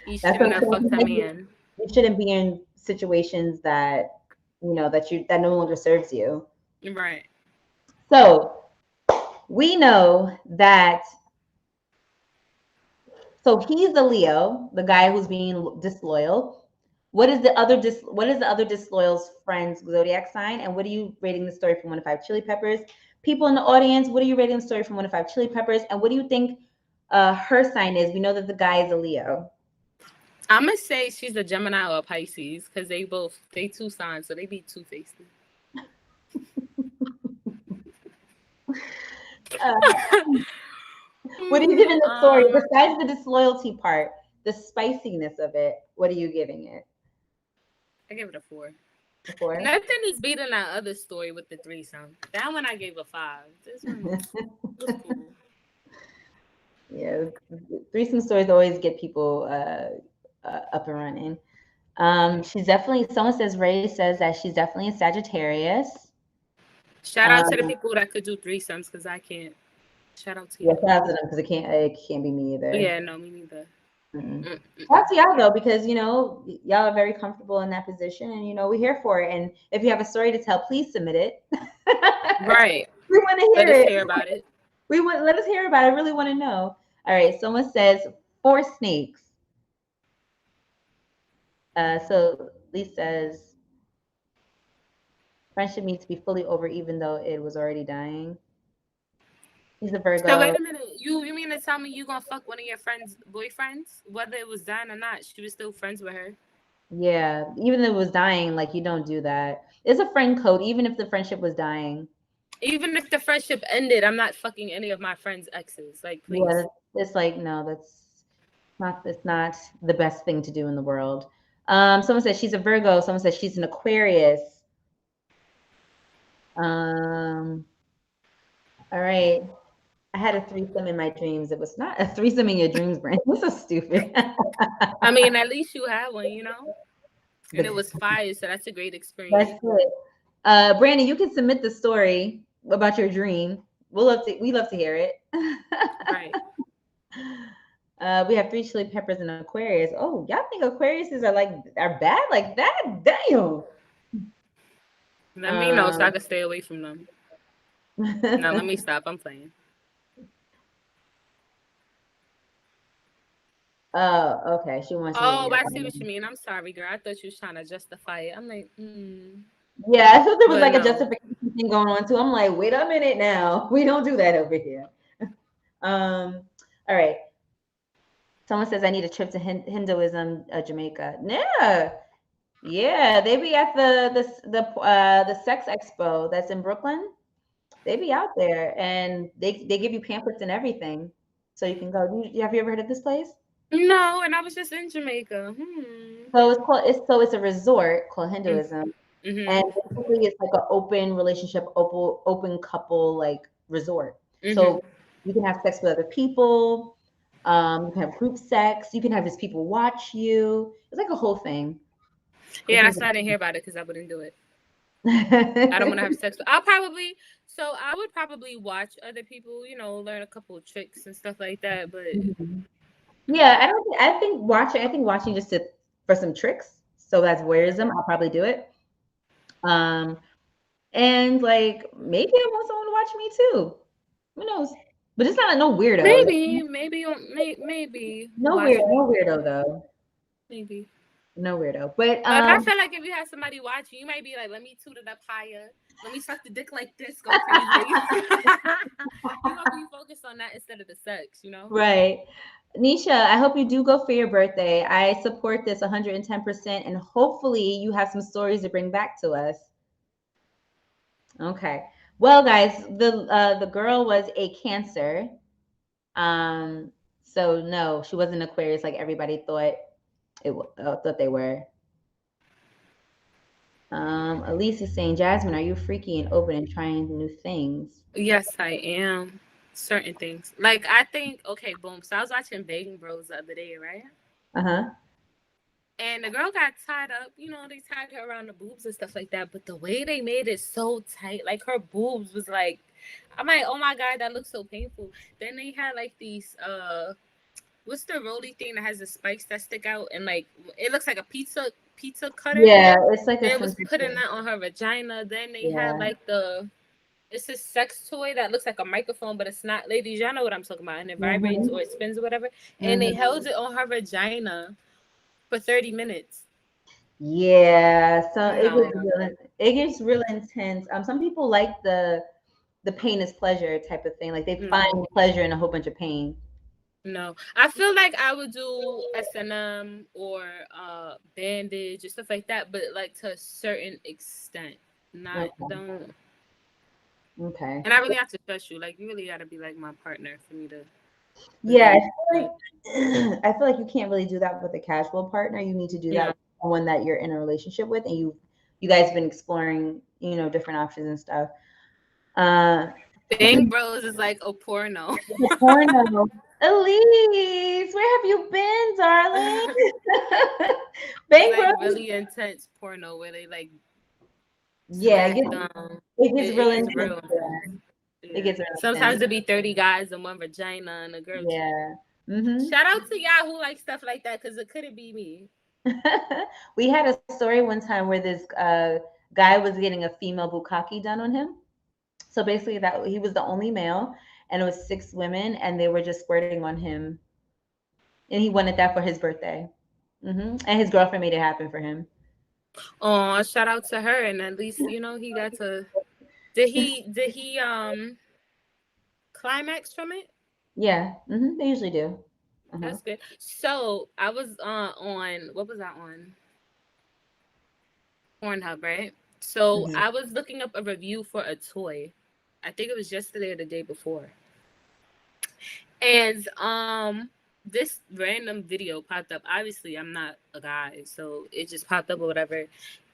You shouldn't have fucked that man. You shouldn't be in situations that that no longer serves you. Right. So we know that. So he's the Leo, the guy who's being disloyal. What is the other disloyal's friend's zodiac sign? And what are you rating the story from 1 to 5 Chili Peppers? People in the audience, what are you rating the story from 1 to 5 Chili Peppers? And what do you think her sign is? We know that the guy is a Leo. I'm gonna say she's a Gemini or a Pisces because they two signs, so they be two-faced. What are you giving the story? Besides the disloyalty part, the spiciness of it, what are you giving it? I give it a 4. A 4? Nothing is beating that other story with the threesome. That one I gave a 5. This one was cool. Yeah, threesome stories always get people up and running. She's definitely, someone says, Ray says that she's definitely a Sagittarius. Shout out to the people that could do threesomes because I can't. Shout out to Yeah, you. shout out to them because it can't be me either. Yeah, no, me neither. Shout out to y'all though, because y'all are very comfortable in that position, and we're here for it. And if you have a story to tell, please submit it. Right. We want to hear Let us it. hear about it. Let us hear about it. I really want to know. All right, someone says 4 snakes. So Lee says friendship needs to be fully over, even though it was already dying. He's a Virgo. So wait a minute. You mean to tell me you gonna fuck one of your friends' boyfriends, whether it was dying or not? She was still friends with her. Yeah, even if it was dying, like you don't do that. It's a friend code, even if the friendship was dying. Even if the friendship ended, I'm not fucking any of my friends' exes. Like, please. Yeah, it's like no, that's not the best thing to do in the world. Someone says she's a Virgo. Someone says she's an Aquarius. All right. I had a threesome in my dreams. It was not a threesome in your dreams, Brandon. This is stupid. I mean, at least you had one, and it was fire, so that's a great experience. That's good. Brandon, you can submit the story about your dream. We love to hear it. Right. We have 3 Chili Peppers and Aquarius. Oh, y'all think Aquariuses are bad like that? Damn. Let me know so I can stay away from them. Now let me stop. I'm playing. Oh, okay. She wants. Oh, I see what you mean. I'm sorry, girl. I thought you was trying to justify it. I'm like, Yeah, I thought there was But like a no. justification thing going on too. I'm like, wait a minute now. We don't do that over here. All right. Someone says I need a trip to Hinduism, Jamaica. Yeah, they be at the sex expo that's in Brooklyn. They be out there and they give you pamphlets and everything, so you can go. Have you ever heard of this place? No, and I was just in Jamaica. So it's a resort called Hinduism, Mm-hmm. and basically it's like an open relationship, open couple like resort. Mm-hmm. So you can have sex with other people. You can have group sex. You can have these people watch you. It's like a whole thing. Yeah, that's why I didn't hear about it because I wouldn't do it. I don't want to have sex. I would probably watch other people, learn a couple of tricks and stuff like that. But yeah, I think watching just for some tricks. So that's voyeurism. I'll probably do it. And like maybe I want someone to watch me too. Who knows? But it's not no weirdo. Maybe. No weirdo though. Maybe. No weirdo. But I feel like if you have somebody watching, you might be like, let me toot it up higher. Let me suck the dick like this. Go crazy. You're gonna be focused on that instead of the sex, Right. Nisha, I hope you do go for your birthday. I support this 110%, and hopefully you have some stories to bring back to us. Okay. Well, guys, the girl was a Cancer. So no, she wasn't Aquarius like everybody thought they were. Elise is saying, Jasmine, are you freaky and open and trying new things? Yes, I am. Certain things. Like, I think, okay, boom. So I was watching Banging Bros the other day, right? Uh-huh. And the girl got tied up. They tied her around the boobs and stuff like that. But the way they made it so tight, like her boobs was like, I'm like, oh my God, that looks so painful. Then they had like these, what's the roly thing that has the spikes that stick out? And like, it looks like a pizza cutter. Yeah, it's like it was putting that on her vagina. Then they had like it's a sex toy that looks like a microphone, but it's not. Ladies, y'all know what I'm talking about. And it vibrates or it spins or whatever. And they held it on her vagina for 30 minutes. Yeah, so it gets real intense. Some people like the pain is pleasure type of thing. Like they find pleasure in a whole bunch of pain. No, I feel like I would do S&M or bandage or stuff like that, but like to a certain extent. Don't. Okay. And I really have to trust you. Like, you really got to be like my partner for me to. Yeah, I feel like you can't really do that with a casual partner. You need to do that with someone that you're in a relationship with, and you guys have been exploring, different options and stuff. Bang Bros is like a porno. Elise, where have you been, darling? It's like Bankrupt? really intense porno where they like Yeah, smack down. it gets It real gets intense. real intense. It Yeah. gets real Sometimes intense. it be 30 guys and one vagina and a girl. Yeah. Mm-hmm. Shout out to y'all who like stuff like that because it couldn't be me. We had a story one time where this guy was getting a female bukkake done on him. So basically, that he was the only male, and it was 6 women, and they were just squirting on him, and he wanted that for his birthday. And his girlfriend made it happen for him. Oh, shout out to her, and at least he got to. Did he climax from it? Yeah, they usually do. That's good. So I was on what was I on? Pornhub, right? So Mhm. I was looking up a review for a toy. I think it was yesterday or the day before. And this random video popped up. Obviously, I'm not a guy, so it just popped up or whatever.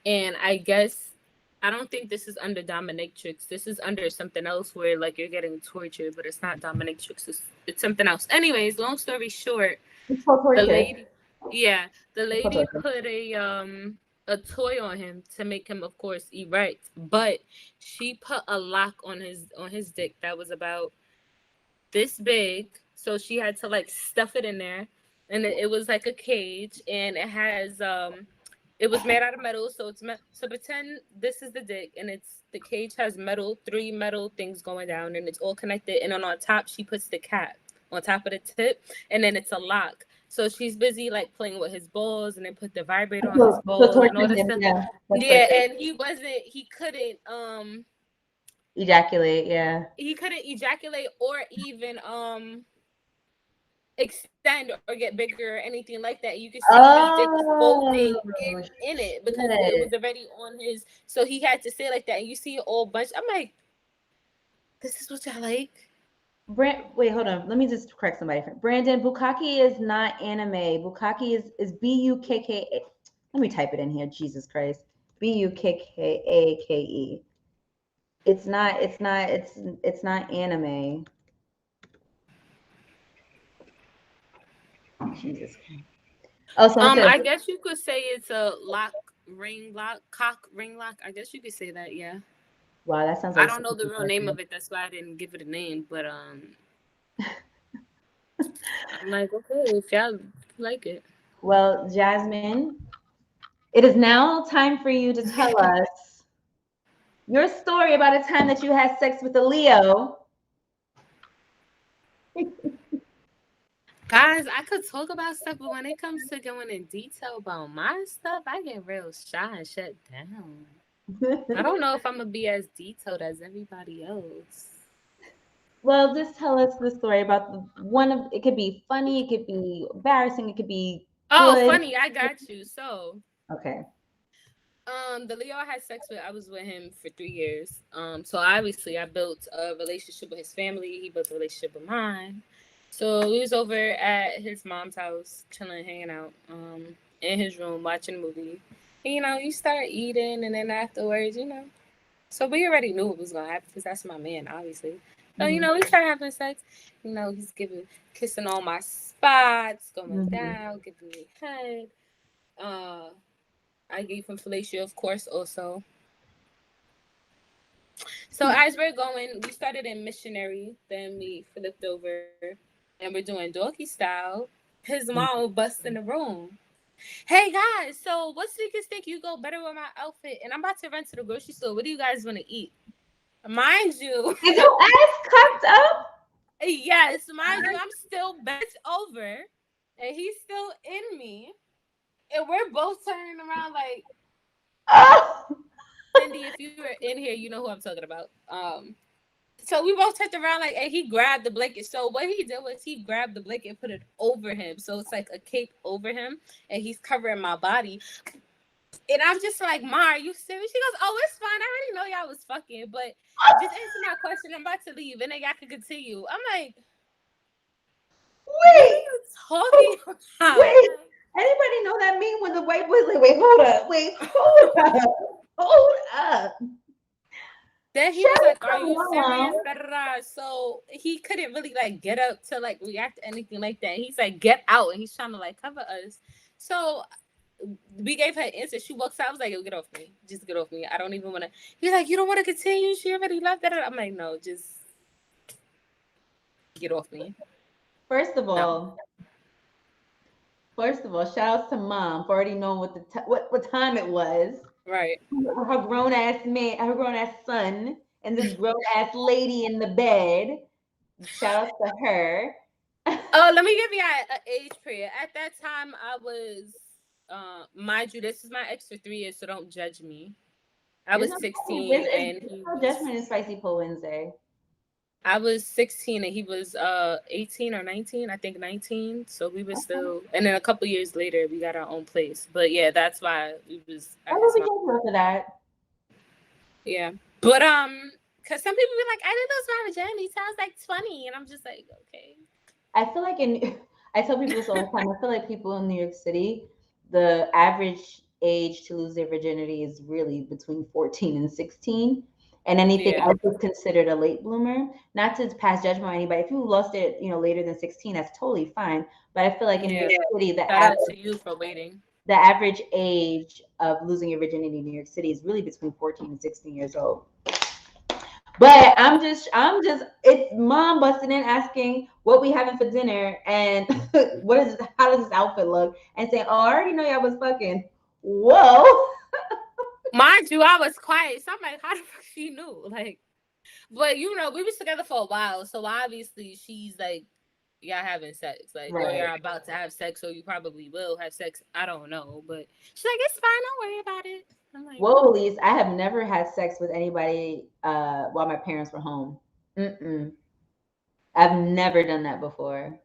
And I guess I don't think this is under dominatrix. This is under something else where like you're getting tortured, but it's not dominatrix. It's something else. Anyways, long story short, It's for the torture. lady, yeah, the It's for lady torture. put a toy on him to make him, of course, erect, but she put a lock on his dick that was about this big, so she had to like stuff it in there, and it was like a cage, and it has it was made out of metal, so so pretend this is the dick, and the cage has three metal things going down, and it's all connected, and then on top she puts the cap on top of the tip, and then it's a lock. So she's busy like playing with his balls, and then put the vibrator on his So balls and all torturing this him, stuff. yeah. That's Yeah, torture. and he couldn't Ejaculate, yeah. ejaculate or even extend or get bigger or anything like that. You can see his dick folding Oh, in it because it shit. was already on his. So he had to say like that, and you see a whole bunch. I'm like, this is what y'all like. Wait, hold on. Let me just correct somebody. Brandon, bukkake is not anime. Bukkake is Bukkake. Let me type it in here. Jesus Christ. Bukkake. It's not. It's not anime. Jesus Christ. Oh, so it says, I guess you could say it's a cock ring lock. I guess you could say that. Yeah. wow, that sounds I like don't know the something real name of it. That's why I didn't give it a name. But I'm like, okay, if y'all like it. Well, Jasmine, it is now time for you to tell us your story about a time that you had sex with a Leo. Guys, I could talk about stuff, but when it comes to going in detail about my stuff, I get real shy and shut down. I don't know if I'm gonna be as detailed as everybody else. Well, just tell us the story about one of it. Could be funny, it could be embarrassing, it could be Oh, good. funny, I got you. So, Okay. the Leo I had sex with, I was with him for 3 years. So obviously I built a relationship with his family. He built a relationship with mine. So we was over at his mom's house, chilling, hanging out, in his room, watching a movie. And, you start eating, and then afterwards, So we already knew what was gonna happen because that's my man, obviously. So we started having sex. He's kissing all my spots, going down, giving me head. I gave him fellatio, of course, also. So as we're going, we started in missionary, then we flipped over, and we're doing doggy style. His mom will bust in the room. Hey guys, so what sneakers think you go better with my outfit? And I'm about to run to the grocery store. What do you guys want to eat? Mind you, Is your ass cocked up? yes, mind you, I'm still bent over, and he's still in me, and we're both turning around like. Oh. Cindy, if you were in here, you know who I'm talking about. So we both turned around like, and he grabbed the blanket. So what he did was he grabbed the blanket and put it over him. So it's like a cape over him, and he's covering my body. And I'm just like, Ma, are you serious? She goes, oh, it's fine. I already know y'all was fucking, but just answer my question. I'm about to leave, and then y'all can continue. I'm like, what are Wait. you talking about? Wait. Anybody know that meme when the white boy's like, wait, hold up. Wait, hold up. Hold up. Then he was like, "Are you serious?" Da, da, da. So he couldn't really like get up to like react to anything like that. He's like, "Get out," and he's trying to like cover us. So we gave her an answer. She walks out. I was like, "Yo, get off me. Just get off me. I don't even want to." He's like, "You don't want to continue? She already left." Da, da, da. I'm like, "No, just get off me." First of all, shout outs to mom for already knowing what time it was. Right. Her grown ass man, her grown ass son, and this grown ass lady in the bed. Shout out to her. Oh, let me give you an age period. At that time, I was, mind you, this is my ex for 3 years, so don't judge me. I was 16, and he no judgment in Spicy Pole Wednesday. I was 16 and he was 18 or 19, I think 19. So we were still, and then a couple years later we got our own place. But yeah, that's why we was. I was for that. Yeah, but because some people be like, I didn't lose my virginity. Sounds like 20, and I'm just like, okay. I feel like I tell people this all the time. I feel like people in New York City, the average age to lose their virginity is really between 14 and 16. And anything else is considered a late bloomer. Not to pass judgment on anybody. If you lost it, later than 16, that's totally fine. But I feel like in New York City, shout out to you for waiting. The average age of losing your virginity in New York City is really between 14 and 16 years old. But I'm just, it's mom busting in asking what we having for dinner and how does this outfit look? And saying, oh, I already know y'all was fucking. Whoa. Mind you, I was quiet. So I'm like, how the fuck she knew? Like, but we was together for a while. So obviously she's like, y'all having sex. Like, or you're about to have sex, so you probably will have sex. I don't know. But she's like, it's fine. Don't worry about it. I'm like, well, Elise, I have never had sex with anybody while my parents were home. I've never done that before.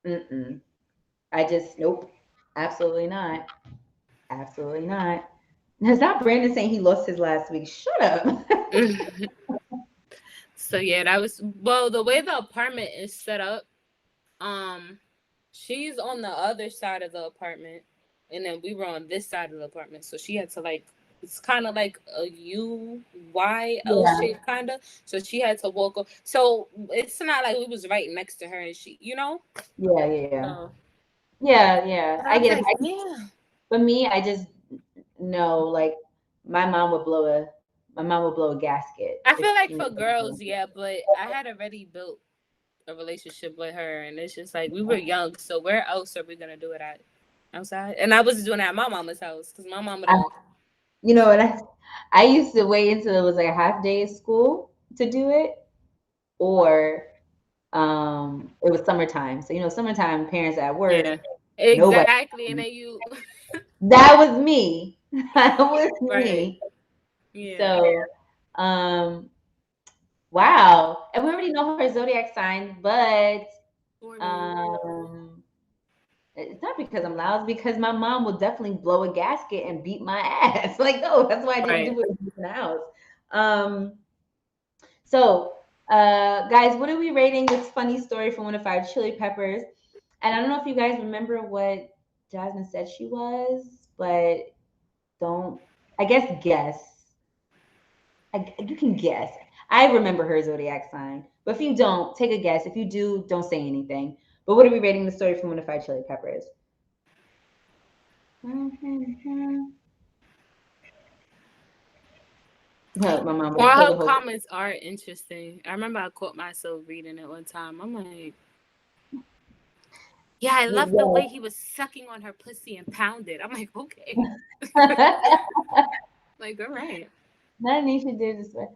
I just, nope. Absolutely not. Absolutely not. It's not Brandon saying he lost his last week. Shut up. So yeah, that was, well, the way the apartment is set up, she's on the other side of the apartment, and then we were on this side of the apartment. So she had to like, it's kind of like a UYL shape kind of. So she had to walk up. So it's not like we was right next to her, and she, Yeah. I get it. For me, I just know, like, my mom would blow a gasket. I feel like for girls, but I had already built a relationship with her, and it's just like we were young, so where else are we gonna do it at? Outside? And I was doing it at my mama's house because my mama don't. And I used to wait until it was like a half day of school to do it, or it was summertime. So summertime, parents at work. Yeah, exactly. And then you. That was me. That was me. Yeah. So, wow. And we already know her zodiac sign, but it's not because I'm loud, it's because my mom will definitely blow a gasket and beat my ass. Like, no, that's why I didn't do it in the house. So, guys, what are we rating this funny story from 1 to 5 Chili Peppers? And I don't know if you guys remember what Jasmine said she was, but guess. You can guess. I remember her zodiac sign, but if you don't, take a guess. If you do, don't say anything. But what are we rating the story from 1 to 5 Chili Peppers? My mom. Well, her comments are interesting. I remember I caught myself reading it one time. I'm like, yeah, I love the way he was sucking on her pussy and pounded. I'm like, okay. Like, all right. Not Nisha did this way.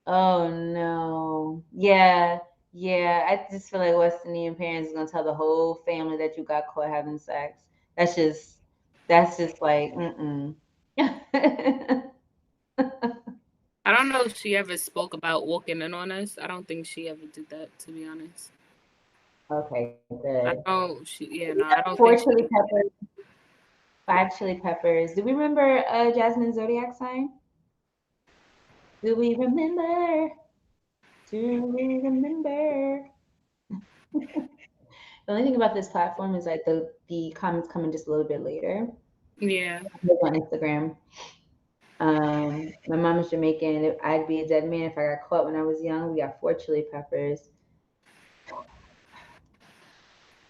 Oh no. Yeah. I just feel like West Indian parents is gonna tell the whole family that you got caught having sex. That's just like I don't know if she ever spoke about walking in on us. I don't think she ever did that, to be honest. Okay, good. I don't 4 Chili Peppers, 5 Chili Peppers. Do we remember Jasmine's zodiac sign? Do we remember? The only thing about this platform is like the comments coming just a little bit later. Yeah. On Instagram. My mom is Jamaican. I'd be a dead man if I got caught when I was young. We got 4 chili peppers.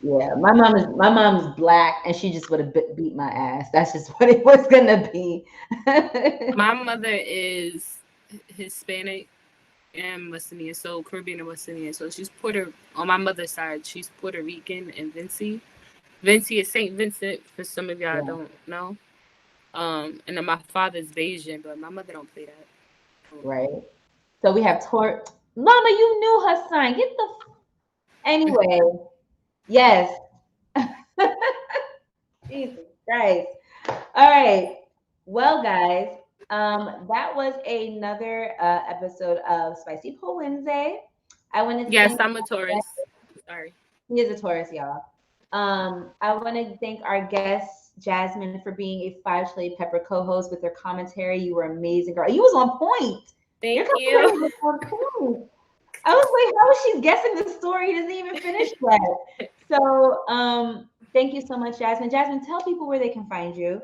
Yeah, my mom's black, and she just would have beat my ass. That's just what it was gonna be. My mother is Hispanic and West Indian, so Caribbean and West Indian. So she's on my mother's side, she's Puerto Rican and Vinci. Vinci is Saint Vincent for some of y'all Yeah. don't know. And then my father's Bayesian, but my mother don't play that. Right. So we have Mama, you knew her sign. Get the anyway. Yes. Jesus Christ. All right. Well, guys, that was another episode of Spicy Pole Wednesday. I want to Yes, I'm a Taurus. Sorry. He is a Taurus, y'all. I want to thank our guest Jasmine for being a 5 Chili Pepper co-host with her commentary. You were amazing, girl. You was on point. Thank Your you. commentary was on point. I was like, how is she guessing the story? He doesn't even finish yet. So, thank you so much, Jasmine. Jasmine, tell people where they can find you.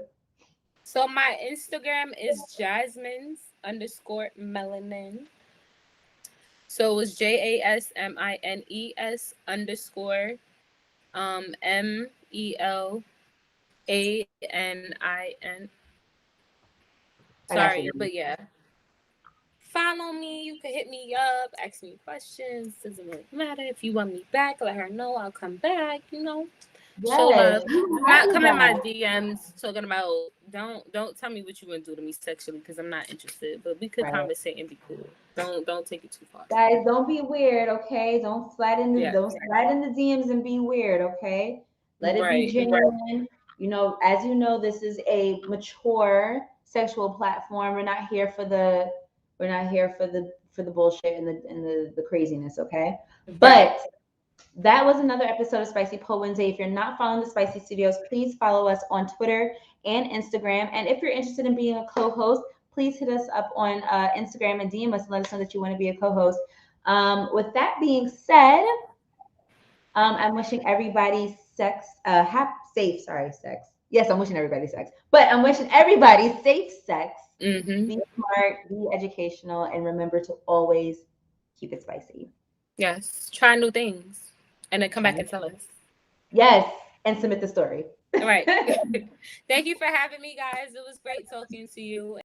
So my Instagram is Jasmines_melanin. So it's JASMINES _ MELANIN. Sorry, but yeah. Follow me. You can hit me up, ask me questions. Doesn't really matter. If you want me back, let her know. I'll come back. Show love. Not come in my DMs talking about don't tell me what you want to do to me sexually because I'm not interested. But we could conversate and be cool. Don't take it too far. Guys, don't be weird, okay? Don't slide in the DMs and be weird, okay? Let it be genuine. As you know, this is a mature sexual platform. We're not here for the bullshit and the craziness, okay? But that was another episode of Spicy Pole Wednesday. If you're not following the Spicy Studios, please follow us on Twitter and Instagram. And if you're interested in being a co-host, please hit us up on Instagram and DM us and let us know that you want to be a co-host. With that being said, I'm wishing everybody sex. Yes, I'm wishing everybody sex, but I'm wishing everybody safe sex. Mm-hmm. Be smart, be educational, and remember to always keep it spicy. Yes, try new things. And then come back and tell us. Yes, and submit the story. All right. Thank you for having me, guys. It was great talking to you.